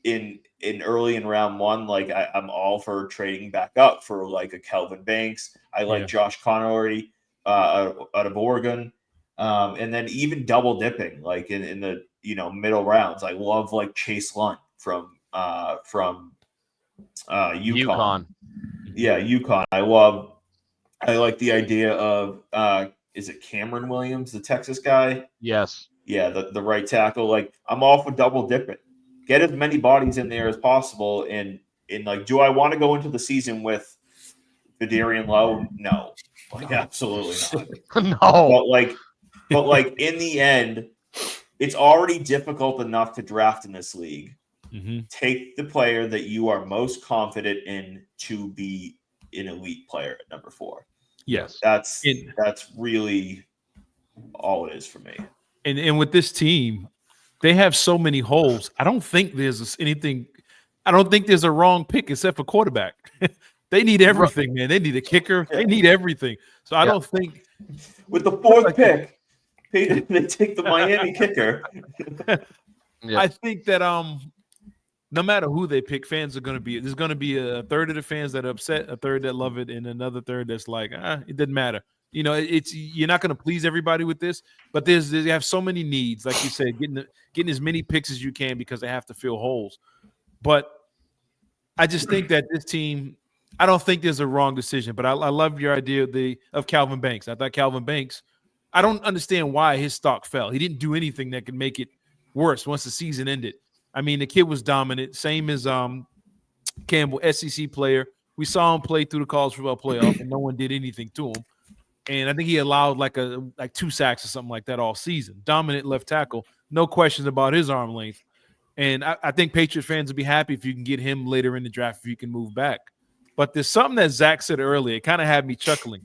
in early in round 1, like I'm all for trading back up for like a Kelvin Banks. I like Josh Connery out of Oregon. And then even double dipping, like in the, middle rounds. I love like Chase Lunt from UConn. Yeah, UConn. I like the idea of is it Cameron Williams, the Texas guy? Yes. Yeah, the right tackle. Like I'm all for double dipping. Get as many bodies in there as possible. And like, do I want to go into the season with Vidarian Lowe? No. Like absolutely not. No. But like in the end, it's already difficult enough to draft in this league. Take the player that you are most confident in to be an elite player at number 4. Yes. That's really all it is for me. And with this team, they have so many holes. I don't think there's anything. I don't think there's a wrong pick except for quarterback. They need everything, man. They need a kicker. They need everything. So I don't think with the 4th pick, they take the Miami kicker. I think that no matter who they pick, fans are going to be. There's going to be a third of the fans that are upset, a third that love it, and another third that's like, it doesn't matter. You're not going to please everybody with this, but they have so many needs, like you said, getting as many picks as you can because they have to fill holes. But I just think that this team, I don't think there's a wrong decision, but I love your idea of Calvin Banks. I thought Calvin Banks, I don't understand why his stock fell. He didn't do anything that could make it worse once the season ended. I mean, the kid was dominant, same as Campbell, SEC player. We saw him play through the college football playoff, and no one did anything to him. And I think he allowed like 2 sacks or something like that all season. Dominant left tackle, no questions about his arm length. And I think Patriots fans will be happy if you can get him later in the draft if you can move back. But there's something that Zach said earlier. It kind of had me chuckling.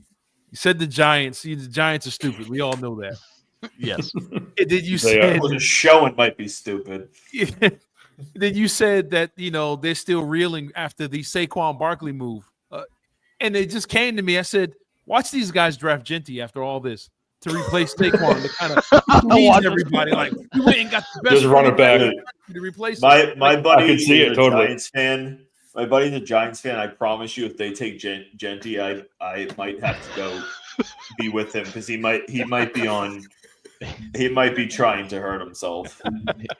He said the Giants are stupid. We all know that. Yes. Did you say the showing might be stupid? Then you said that, they're still reeling after the Saquon Barkley move. And it just came to me. I said, watch these guys draft Genty after all this to replace Saquon to kind of tease everybody. Like, you went and got the best Just run it back to replace my buddy. I can see it totally. Giants fan. My buddy's a Giants fan. I promise you, if they take Genty, I might have to go be with him because he might be trying to hurt himself.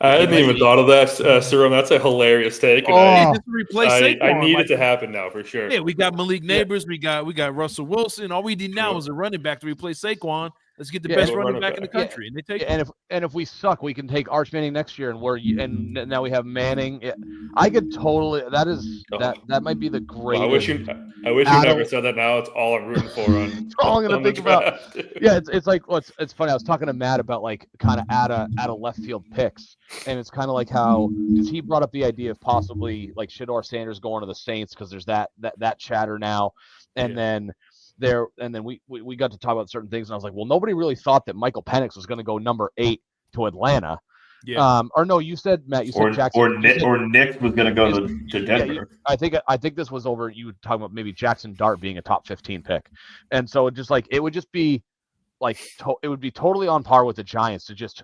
I hadn't even thought of that, Cerrone. That's a hilarious take. Just replace Saquon. I need it to happen now for sure. Yeah, we got Malik Neighbors. Yeah. We got Russell Wilson. All we need now is a running back to replace Saquon. Let's get the best running back in the country. And they take and if we suck, we can take Arch Manning next year, and now we have Manning. I could totally. That might be the greatest. I wish you never said that. Now it's all I'm rooting for. That's all I'm gonna think about. Yeah, it's like it's funny. I was talking to Matt about like kind of out of left field picks, and it's kind of like how because he brought up the idea of possibly like Shedeur Sanders going to the Saints because there's that chatter now, and then. We got to talk about certain things, and I was like, well, nobody really thought that Michael Penix was going to go number 8 to Atlanta. Yeah. Or no, you said Matt. You said Jackson. Or Nick was going to go to Denver. Yeah, I think this was over. You talking about maybe Jackson Dart being a top 15 pick, and so it would just be like it would be totally on par with the Giants to just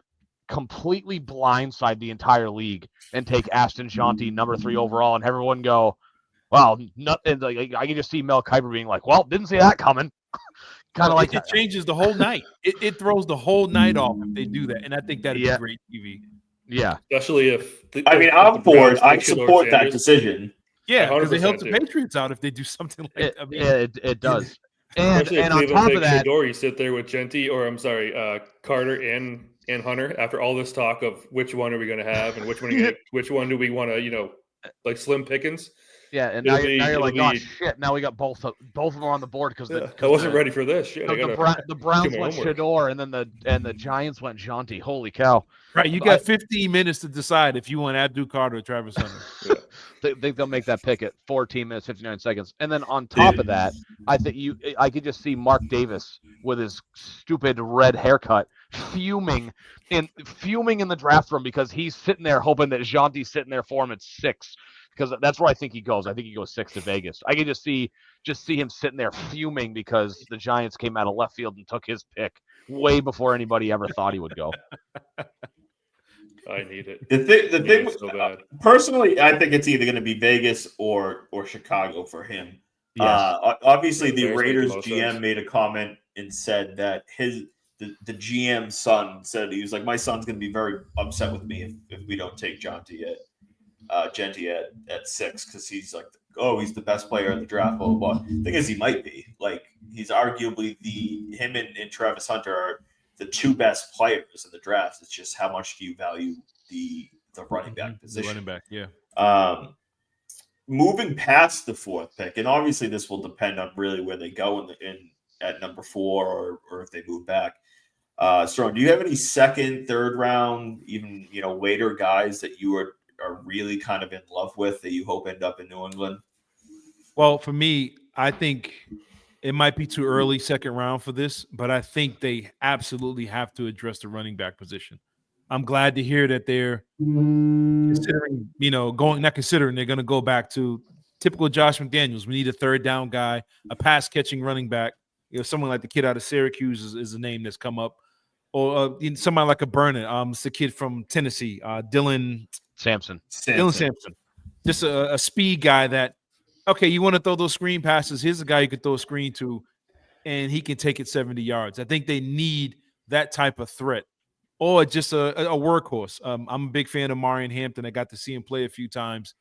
completely blindside the entire league and take Ashton Jeanty number 3 overall, and everyone go. Well, I can just see Mel Kiper being like, "Well, didn't see that coming." Kind of like it changes the whole night. It throws the whole night off if they do that, and I think that'd be great TV. Yeah, especially if I'm for it. I support that decision. Yeah, because it helps the Patriots out if they do something like that. Yeah, it does. And on top of that, you sit there with Genty, or I'm sorry, Carter and Hunter. After all this talk of which one are we going to have and which one do we want to, like Slim Pickens. Yeah, and now you're like, oh shit! Now we got both of them on the board because I wasn't ready for this. Shit, the Browns went Shedeur, and the Giants went Jeanty. Holy cow! Right, you got 15 minutes to decide if you want Abdul Carter or Travis Hunter. They'll make that pick at 14 minutes 59 seconds, and then on top of that, I could just see Mark Davis with his stupid red haircut fuming in the draft room because he's sitting there hoping that Jeanty's sitting there for him at 6. Because that's where I think he goes. I think he goes 6 to Vegas. I can just see him sitting there fuming because the Giants came out of left field and took his pick way before anybody ever thought he would go. I need it. The thing so bad. Personally, I think it's either going to be Vegas or Chicago for him. Yes. Obviously, the Raiders GM made a comment and said that the GM's son said he was like, my son's going to be very upset with me if we don't take Genty at 6 because he's like, he's the best player in the draft. Blah blah blah. The thing is, he might be like he's arguably him and Travis Hunter are the 2 best players in the draft. It's just how much do you value the running back position? The running back, yeah. Moving past the 4th pick, and obviously this will depend on really where they go at number 4 or if they move back. Cerrone, do you have any 2nd, 3rd round, even later guys that you are really kind of in love with that you hope end up in New England? Well, for me, I think it might be too early 2nd round for this, but I think they absolutely have to address the running back position. I'm glad to hear that they're considering, they're going to go back to typical Josh McDaniels. We need a 3rd down guy, a pass catching running back. Someone like the kid out of Syracuse is a name that's come up. Or somebody like a Burnett. It's the kid from Tennessee, Dylan Sampson. Dylan Sampson. Just a speed guy that, okay, you want to throw those screen passes. Here's a guy you can throw a screen to, and he can take it 70 yards. I think they need that type of threat or just a workhorse. I'm a big fan of Marion Hampton. I got to see him play a few times.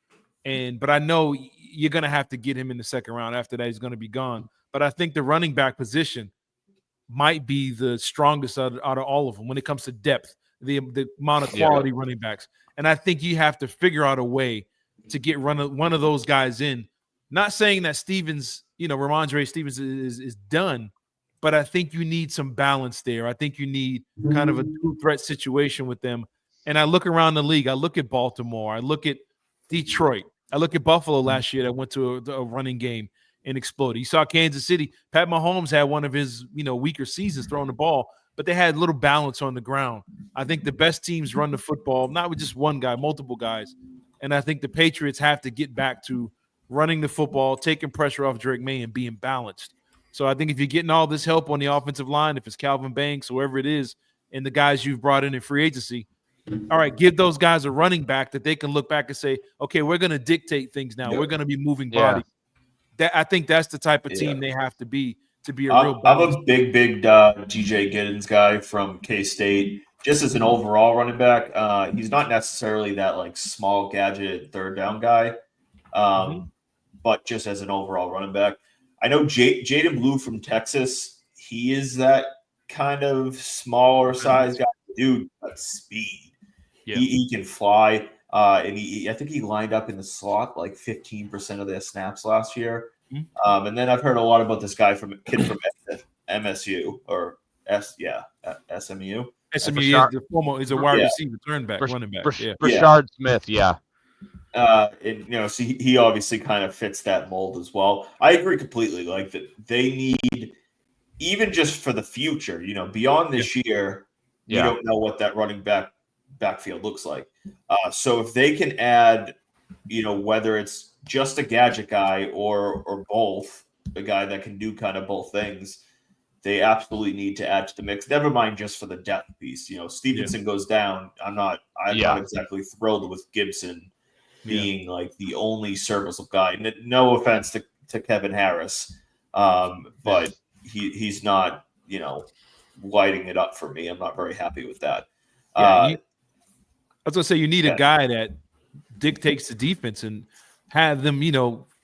But I know you're going to have to get him in the second round. After that, he's going to be gone. But I think the running back position might be the strongest out of all of them when it comes to depth, the amount of quality running backs. And I think you have to figure out a way to get one of those guys in. Not saying that Stevens, Ramondre Stevens is done, but I think you need some balance there. I think you need kind of a dual threat situation with them. And I look around the league. I look at Baltimore. I look at Detroit. I look at Buffalo last year that went to a running game and exploded. You saw Kansas City. Pat Mahomes had one of his, weaker seasons throwing the ball, but they had a little balance on the ground. I think the best teams run the football, not with just one guy, multiple guys. And I think the Patriots have to get back to running the football, taking pressure off Drake May, and being balanced. So I think if you're getting all this help on the offensive line, if it's Calvin Banks, whoever it is, and the guys you've brought in free agency, all right, give those guys a running back that they can look back and say, okay, we're going to dictate things now. We're going to be moving bodies. I think that's the type of team they have to be a real. I'm a big DJ Giddens guy from K-State. Just as an overall running back, he's not necessarily that like small gadget third down guy, but just as an overall running back. I know Jaden Blue from Texas. He is that kind of smaller size guy, dude, but speed. Yeah. He can fly. And I think he lined up in the slot like 15% of their snaps last year. And then I've heard a lot about this guy from MSU or SMU. SMU is a wide receiver, running back. Brashard Smith, so he obviously kind of fits that mold as well. I agree completely. Like that, they need even just for the future. Beyond this year, you don't know what that running backfield looks like. So if they can add, whether it's just a gadget guy or both, a guy that can do kind of both things, they absolutely need to add to the mix. Never mind just for the depth piece. Stevenson goes down. I'm not exactly thrilled with Gibson being like the only serviceable guy. No offense to Kevin Harris, but he's not, lighting it up for me. I'm not very happy with that. I was gonna say you need a guy that dictates the defense and have them,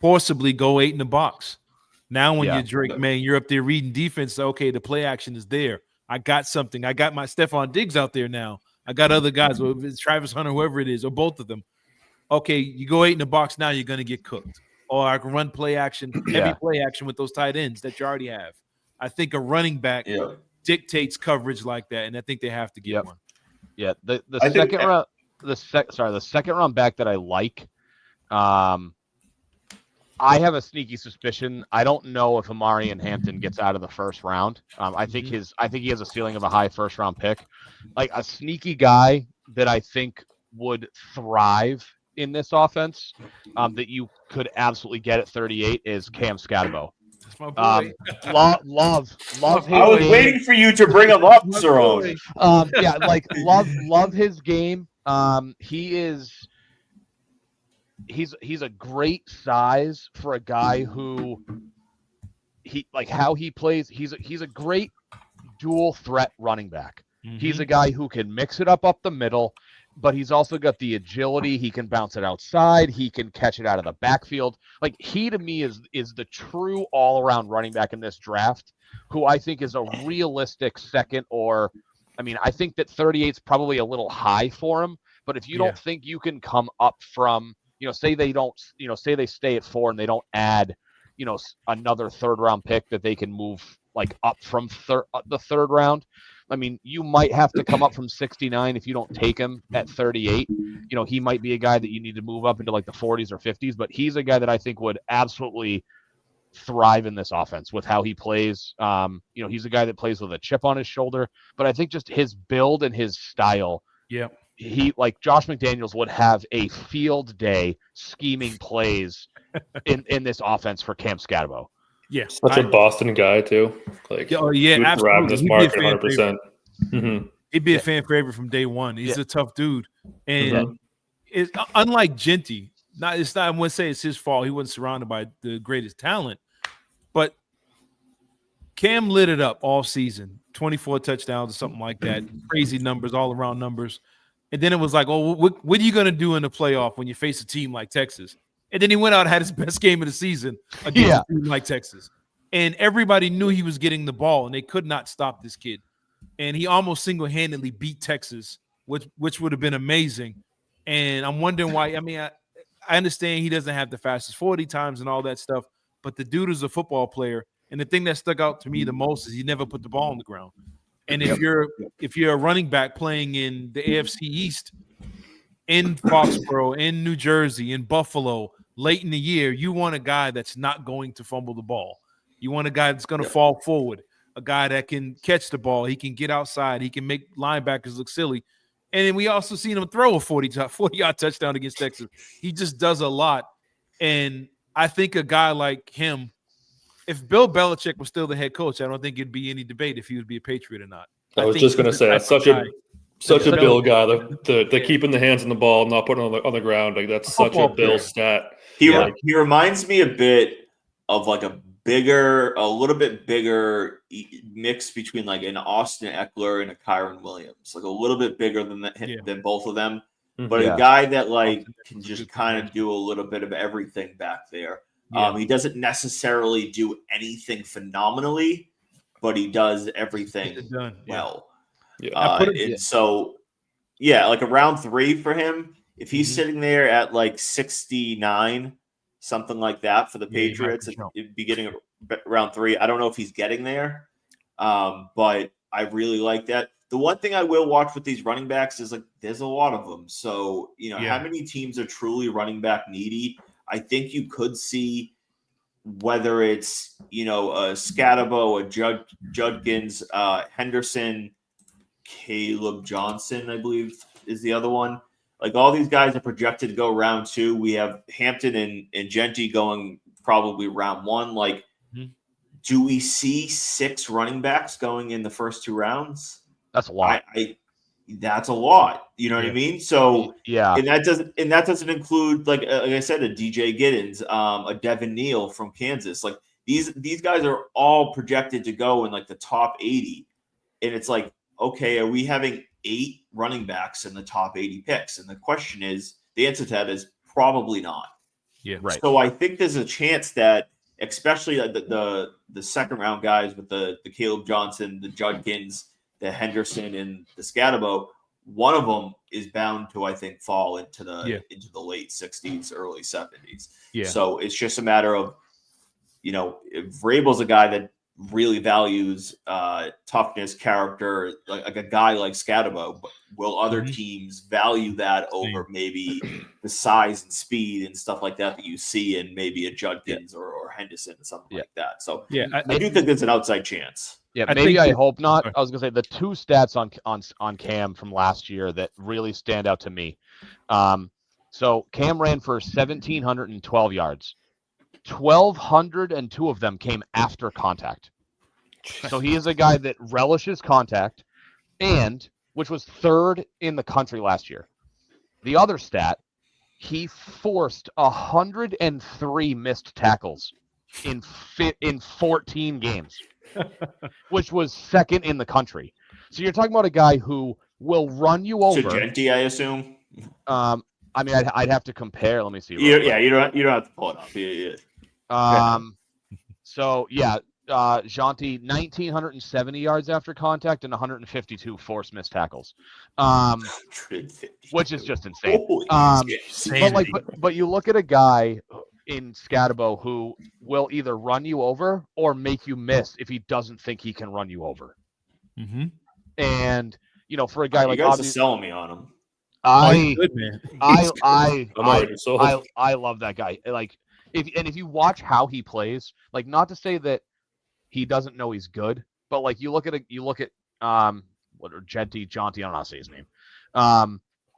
forcibly go 8 in the box. Now when you're Drake May, you're up there reading defense. Okay, the play action is there. I got something. I got my Stephon Diggs out there now. I got other guys, whether it's Travis Hunter, whoever it is, or both of them. Okay, you go 8 in the box now, you're gonna get cooked. Or I can run play action, heavy play action with those tight ends that you already have. I think a running back dictates coverage like that, and I think they have to get one. Yeah, the second round back that I like. I have a sneaky suspicion. I don't know if Amarian Hampton gets out of the first round. I think he has a ceiling of a high first round pick. Like a sneaky guy that I think would thrive in this offense, that you could absolutely get at 38 is Cam Scatterbo. That's my boy. Love his I was game. waiting for you to bring him up, Cerrone. Love his game. He's a great size for a guy who how he plays. He's a great dual threat running back. He's a guy who can mix it up the middle, but he's also got the agility. He can bounce it outside. He can catch it out of the backfield. Like he to me is the true all around running back in this draft, who I think is a realistic second I think that 38 is probably a little high for him. But if you don't think you can come up from, say they stay at 4 and they don't add, another third round pick that they can move up from the third round. I mean, you might have to come up from 69 if you don't take him at 38. He might be a guy that you need to move up into the 40s or 50s, but he's a guy that I think would absolutely thrive in this offense with how he plays. He's a guy that plays with a chip on his shoulder, but I think just his build and his style. Yeah. He Josh McDaniels would have a field day scheming plays in this offense for Cam Scatterbo. Yes, such a Boston guy too. Absolutely. This market 100%. He'd be a fan favorite from day one. He's a tough dude, and it's unlike Genty. I wouldn't say it's his fault. He wasn't surrounded by the greatest talent, but Cam lit it up all season. 24 touchdowns or something like that. Crazy numbers, all around numbers. And then it was like, oh, what are you going to do in the playoff when you face a team like Texas? And then he went out and had his best game of the season against a team like Texas. And everybody knew he was getting the ball, and they could not stop this kid. And he almost single-handedly beat Texas, which would have been amazing. And I'm wondering why. I mean, I understand he doesn't have the fastest 40 times and all that stuff, but the dude is a football player. And the thing that stuck out to me the most is he never put the ball on the ground. And if you're a running back playing in the AFC East, in Foxborough, in New Jersey, in Buffalo, late in the year, you want a guy that's not going to fumble the ball. You want a guy that's going to fall forward, a guy that can catch the ball. He can get outside. He can make linebackers look silly. And then we also seen him throw a 40-yard touchdown against Texas. He just does a lot. And I think a guy like him, if Bill Belichick was still the head coach, I don't think it'd be any debate if he would be a Patriot or not. I was just going to say, that's such a Bill guy, the keeping the hands on the ball, not putting it on the ground. Like, that's such a Bill stat. He reminds me a bit of like a little bit bigger mix between like an Austin Eckler and a Kyron Williams, like a little bit bigger than both of them, but a guy that like can just kind of do a little bit of everything back there. He doesn't necessarily do anything phenomenally, but he does everything well. So like a round 3 for him, if he's sitting there at like 69, something like that for the Patriots at the beginning of round 3. I don't know if he's getting there, but I really like that. The one thing I will watch with these running backs is like there's a lot of them. So, how many teams are truly running back needy? I think you could see whether it's, a Scatabo, a Judkins, Henderson, Caleb Johnson, I believe is the other one. Like all these guys are projected to go round 2. We have Hampton and Genty going probably round 1. Like, do we see 6 running backs going in the first 2 rounds? That's a lot. That's a lot. You know what I mean? So and that doesn't include like I said, a DJ Giddens, a Devin Neal from Kansas. Like these guys are all projected to go in like the top 80, and it's like, okay, are we having 8 running backs in the top 80 picks? And the answer to that is probably not. Yeah, right. So I think there's a chance that, especially the second round guys with the Caleb Johnson, the Judkins, the Henderson, and the Scatabo, one of them is bound to, I think, fall into the late 60s, early 70s. Yeah. So it's just a matter of, if Vrabel's a guy that really values toughness, character, like a guy like Scatabo, but will other teams value that over maybe the size and speed and stuff like that you see in maybe a Judkins or Henderson or something like that? So I do think there's an outside chance. Yeah, I hope not. I was gonna say the 2 stats on Cam from last year that really stand out to me. So Cam ran for 1,712 yards. 1,202 of them came after contact. So he is a guy that relishes contact, and which was 3rd in the country last year. The other stat, he forced 103 missed tackles in 14 games, which was 2nd in the country. So you're talking about a guy who will run you over. So Genty, I assume. I mean, I'd have to compare. Let me see. You don't have to pull it up. Genty, 1,970 yards after contact and 152 forced missed tackles, which is just insane. But you look at a guy in Scatabo who will either run you over or make you miss if he doesn't think he can run you over. And for a guy like you guys are selling me on him. I love that guy. Like, if you watch how he plays, like, not to say that he doesn't know he's good, but like you look at Jaunty, I don't know how to say his name.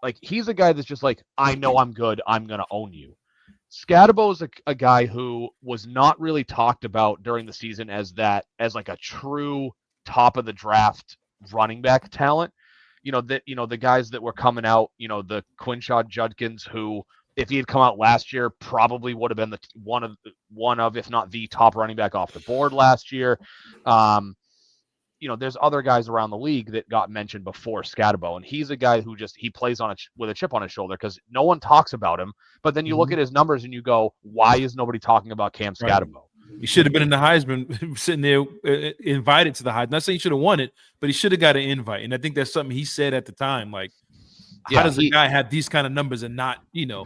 Like, he's a guy that's just like, I know I'm good, I'm gonna own you. Scatabo is a guy who was not really talked about during the season as like a true top of the draft running back talent. The guys that were coming out, the Quinshaw Judkins, who, if he had come out last year, probably would have been one of, if not the top running back off the board last year. there's other guys around the league that got mentioned before Scatabo, and he's a guy who he plays with a chip on his shoulder because no one talks about him. But then you look at his numbers and you go, why is nobody talking about Cam Scatabo? He should have been in the Heisman, sitting there invited to the Heisman. Not saying he should have won it, but he should have got an invite. And I think that's something he said at the time. Like, how does a guy have these kind of numbers and not, Yeah.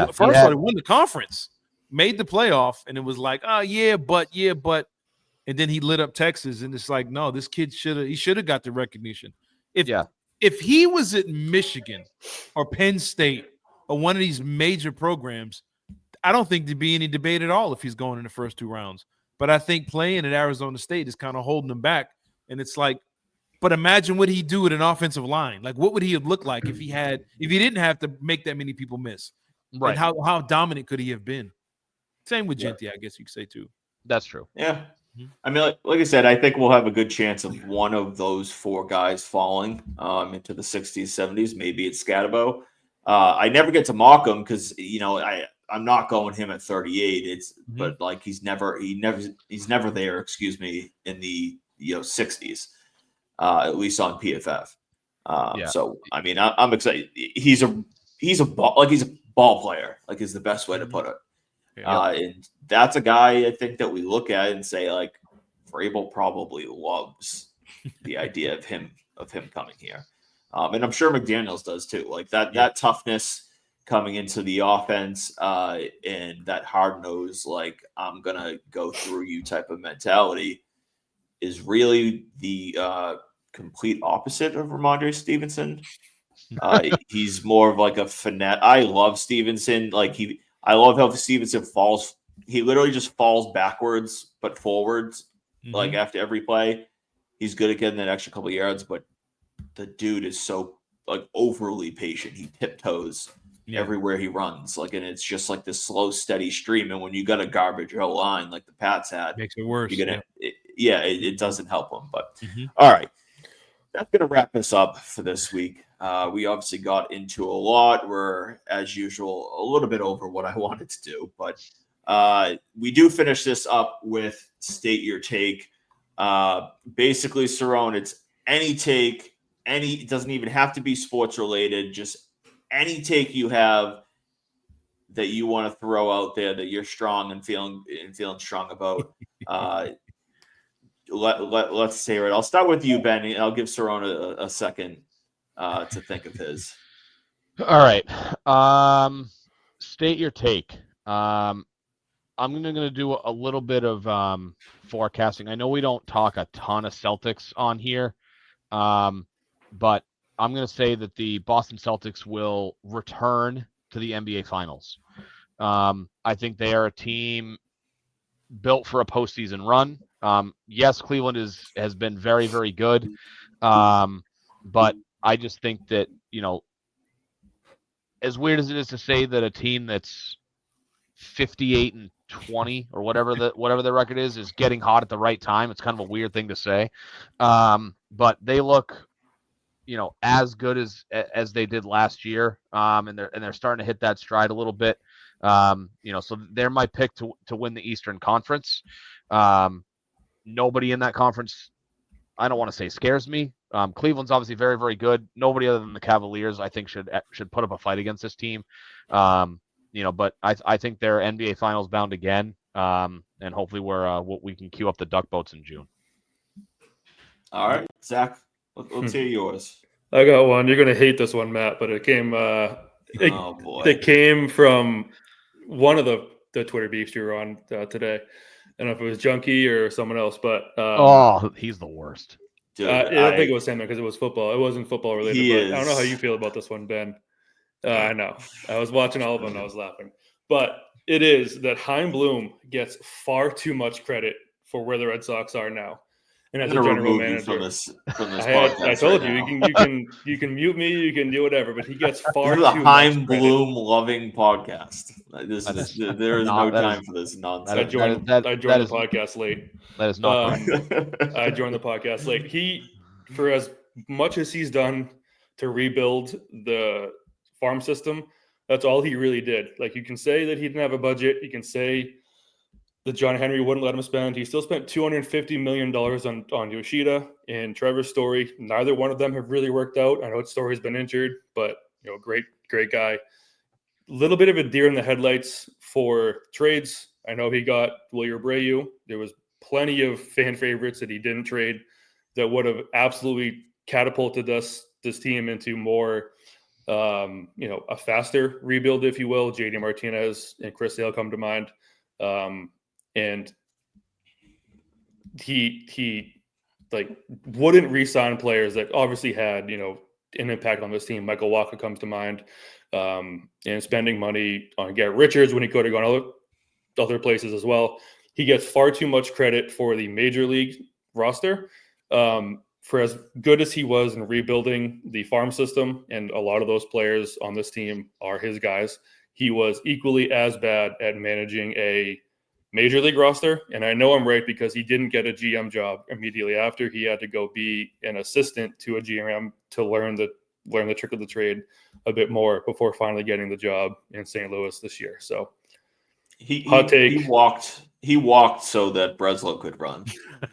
First of all, he won the conference, made the playoff, and it was like, oh, yeah, but. And then he lit up Texas, and it's like, no, this kid should have got the recognition. If he was at Michigan or Penn State or one of these major programs, I don't think there'd be any debate at all if he's going in the first 2 rounds. But I think playing at Arizona State is kind of holding him back. And it's like, but imagine what he'd do with an offensive line. Like, what would he have looked like if he didn't have to make that many people miss? Right. And how dominant could he have been? Same with Genty, I guess you could say too. That's true. Yeah. I mean, like I said, I think we'll have a good chance of one of those 4 guys falling into the 60s, 70s. Maybe it's Scatabo. I never get to mock him because I'm not going him at 38. But like he's never there. Excuse me, in the 60s, at least on PFF. So I mean, I'm excited. He's a ball player. Like is the best way to put it. And that's a guy I think that we look at and say like Vrabel probably loves the idea of him coming here. And I'm sure McDaniels does too. Like that toughness coming into the offense and that hard nose, like I'm going to go through you type of mentality is really the complete opposite of Ramondre Stevenson. He's more of like a finesse. I love Stevenson. I love how Stevenson falls. He literally just falls backwards, but forwards, like after every play. He's good at getting that extra couple of yards, but the dude is so like overly patient. He tiptoes everywhere he runs. Like, and it's just like this slow, steady stream. And when you got a garbage line like the Pats had, makes it worse. It doesn't help them. But all right. That's going to wrap us up for this week. We obviously got into a lot. We're, as usual, a little bit over what I wanted to do. But we do finish this up with State Your Take. Basically, Cerrone, it's any take. It doesn't even have to be sports related. Just any take you have that you want to throw out there that you're strong and feeling strong about. Let's hear it. I'll start with you, Ben, and I'll give Cerrone a second to think of his. All right. State your take. I'm going to do a little bit of forecasting. I know we don't talk a ton of Celtics on here, but I'm going to say that the Boston Celtics will return to the NBA Finals. I think they are a team built for a postseason run. Yes, Cleveland has been very, very good. But I just think that, as weird as it is to say that a team that's 58-20 or whatever the record is getting hot at the right time. It's kind of a weird thing to say. But they look, as good as they did last year. And they're starting to hit that stride a little bit. So they're my pick to win the Eastern Conference. Nobody in that conference, I don't want to say scares me. Cleveland's obviously very, very good. Nobody other than the Cavaliers, I think, should put up a fight against this team. But I think they're NBA Finals bound again. And hopefully we can queue up the duck boats in June. All right, Zach, let's hear yours. I got one. You're gonna hate this one, Matt, but it came. Oh boy! It came from one of the Twitter beefs you were on today. I don't know if it was Junkie or someone else, but he's the worst. Dude, I don't think it was him because it was football. It wasn't football related. But I don't know how you feel about this one, Ben. I know. I was watching all of them and I was laughing. But it is that Chaim Bloom gets far too much credit for where the Red Sox are now. And as a general manager, from this podcast, I told you can mute me, you can do whatever, but he gets far too much credit. Chaim Bloom loving podcast. There is no time for this nonsense. I joined the podcast late. That is not. I joined the podcast late. He, for as much as he's done to rebuild the farm system, that's all he really did. Like, you can say that he didn't have a budget. You can say that John Henry wouldn't let him spend. He still spent $250 million on Yoshida and Trevor Story. Neither one of them have really worked out. I know Story's been injured, but great guy. Little bit of a deer in the headlights for trades. I know he got Wilyer Abreu. There was plenty of fan favorites that he didn't trade that would have absolutely catapulted this team into more, a faster rebuild, if you will. JD Martinez and Chris Sale come to mind. And he wouldn't re-sign players that obviously had, an impact on this team. Michael Walker comes to mind. And spending money on Garrett Richards when he could have gone other places as well. He gets far too much credit for the major league roster. For as good as he was in rebuilding the farm system, and a lot of those players on this team are his guys, he was equally as bad at managing a major league roster. And I know I'm right because he didn't get a GM job immediately after. He had to go be an assistant to a GM to learn the trick of the trade a bit more before finally getting the job in St. Louis this year. So he walked so that Breslow could run.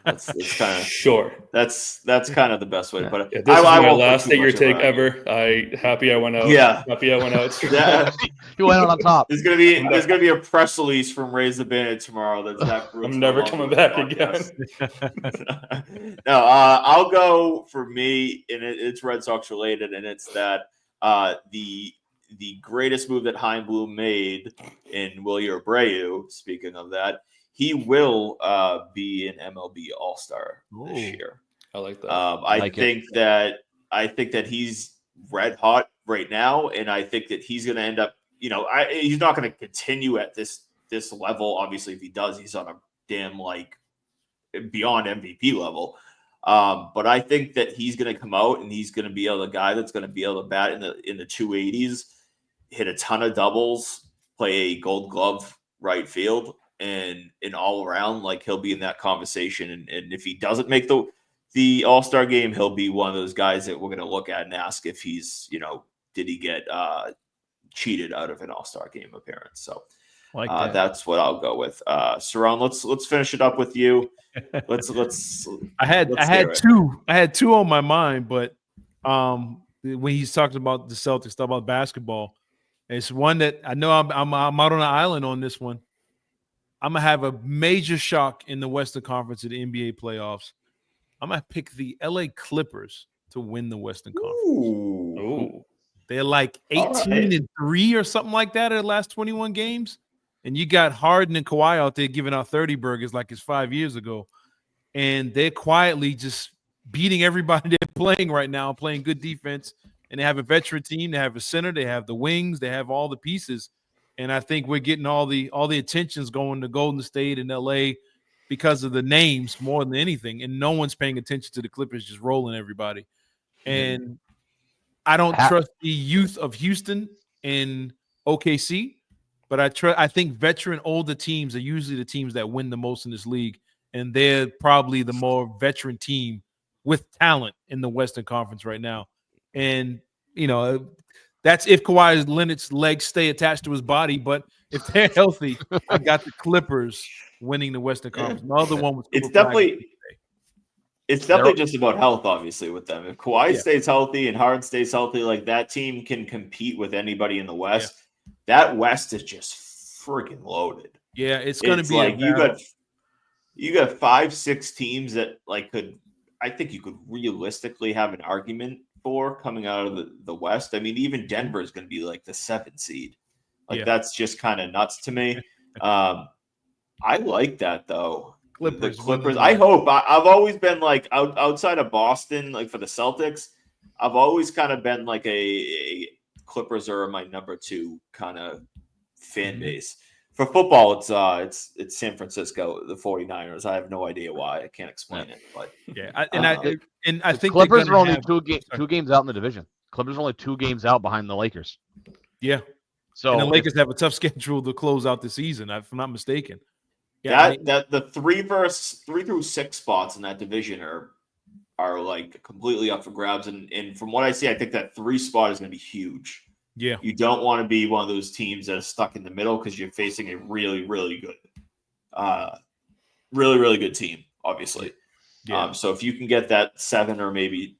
That's kind of sure. That's kind of the best way to put it. Yeah, this is my last State Your Take ever. Happy I went out. Yeah, happy I went out. Yeah. You went out on top. There's gonna be a press release from Raise the Band tomorrow. That's Zach Brooks. I'm never coming back again. No, I'll go for me, and it's Red Sox related, and it's that the greatest move that Heimblum made in Wilyer Abreu. Speaking of that, he will be an MLB All-Star this year. I like that. I think that he's red hot right now, and I think that he's going to end up. He's not going to continue at this level. Obviously, if he does, he's on a damn beyond MVP level. But I think that he's going to come out and he's going to be the guy that's going to be able to bat in the 280s, hit a ton of doubles, play a Gold Glove right field, and all around, he'll be in that conversation. And if he doesn't make the All-Star game, he'll be one of those guys that we're going to look at and ask if he's, did he get cheated out of an All-Star game appearance? So that's what I'll go with. Cerrone, let's finish it up with you. I had two on my mind, but when he's talking about the Celtics, talk about basketball, it's one that I know I'm out on an island on this one. I'm gonna have a major shock in the Western Conference of the NBA playoffs. I'm gonna pick the LA Clippers to win the Western Conference. Ooh. They're 18-3 or something like that in the last 21 games. And you got Harden and Kawhi out there giving out 30 burgers like it's 5 years ago. And they're quietly just beating everybody they're playing right now, playing good defense. And they have a veteran team. They have a center. They have the wings. They have all the pieces. And I think we're getting all the attentions going to Golden State and LA because of the names more than anything. And no one's paying attention to the Clippers just rolling everybody. And I don't trust the youth of Houston and OKC, but I think veteran older teams are usually the teams that win the most in this league. And they're probably the more veteran team with talent in the Western Conference right now. And, that's if Kawhi Leonard's legs stay attached to his body. But if they're healthy, I got the Clippers winning the Western Conference. The other one was it's definitely just about health, obviously, with them. If Kawhi stays healthy and Harden stays healthy, that team can compete with anybody in the West. Yeah. That West is just freaking loaded. Yeah, it's going to be you got 5-6 teams that I think you could realistically have an argument for coming out of the West. I mean, even Denver is going to be the 7th seed. That's just kind of nuts to me. I like that though. The Clippers. I hope. I've always been outside of Boston, for the Celtics. I've always kind of been a Clippers are my number 2 kind of fan base. For football, it's San Francisco, the 49ers. I have no idea why. I can't explain it, but I think Clippers are only two games out in the division. Clippers are only 2 games out behind the Lakers. Yeah. So and the Lakers have a tough schedule to close out the season, if I'm not mistaken. Yeah, that the 3 through 6 spots in that division are completely up for grabs, and from what I see, I think that 3 spot is going to be huge. Yeah, you don't want to be one of those teams that are stuck in the middle because you're facing a really, really good Really, really good team, obviously. Yeah. So if you can get that 7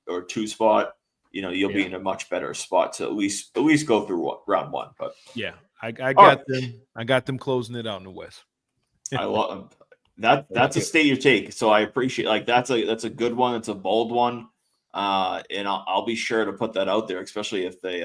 or 2 spot, you'll be in a much better spot to at least go through round 1. But yeah, I got them. I got them closing it out in the West. I love that. That's a state you take. So I appreciate that's a good one. It's a bold one, and I'll be sure to put that out there, especially if they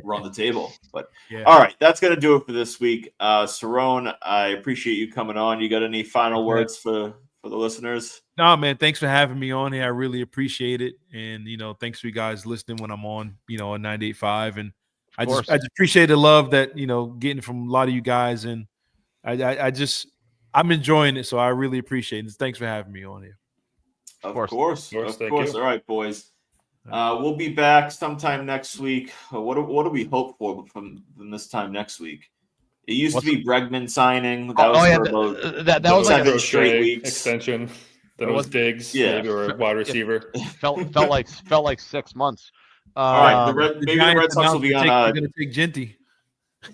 run the table. But all right, that's gonna do it for this week. Cerrone, I appreciate you coming on. You got any final words for the listeners? No, man, thanks for having me on here. I really appreciate it. And, thanks for you guys listening when I'm on, on 98.5. And I just appreciate the love that, getting from a lot of you guys. And I'm enjoying it. So I really appreciate it. Thanks for having me on here. Of course. All right, boys. We'll be back sometime next week. What do we hope for from this time next week? It used to be Bregman signing. That was 7 straight weeks extension. Then it was Diggs, maybe, or wide receiver. Felt like 6 months. All right, maybe the Red Sox will be on. They're going to take Genty.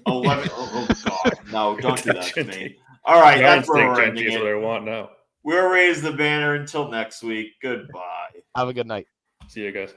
11. Oh God! No, don't do that to me. All right, that's where we're ending it. What I want now. We'll raise the banner until next week. Goodbye. Have a good night. See you guys.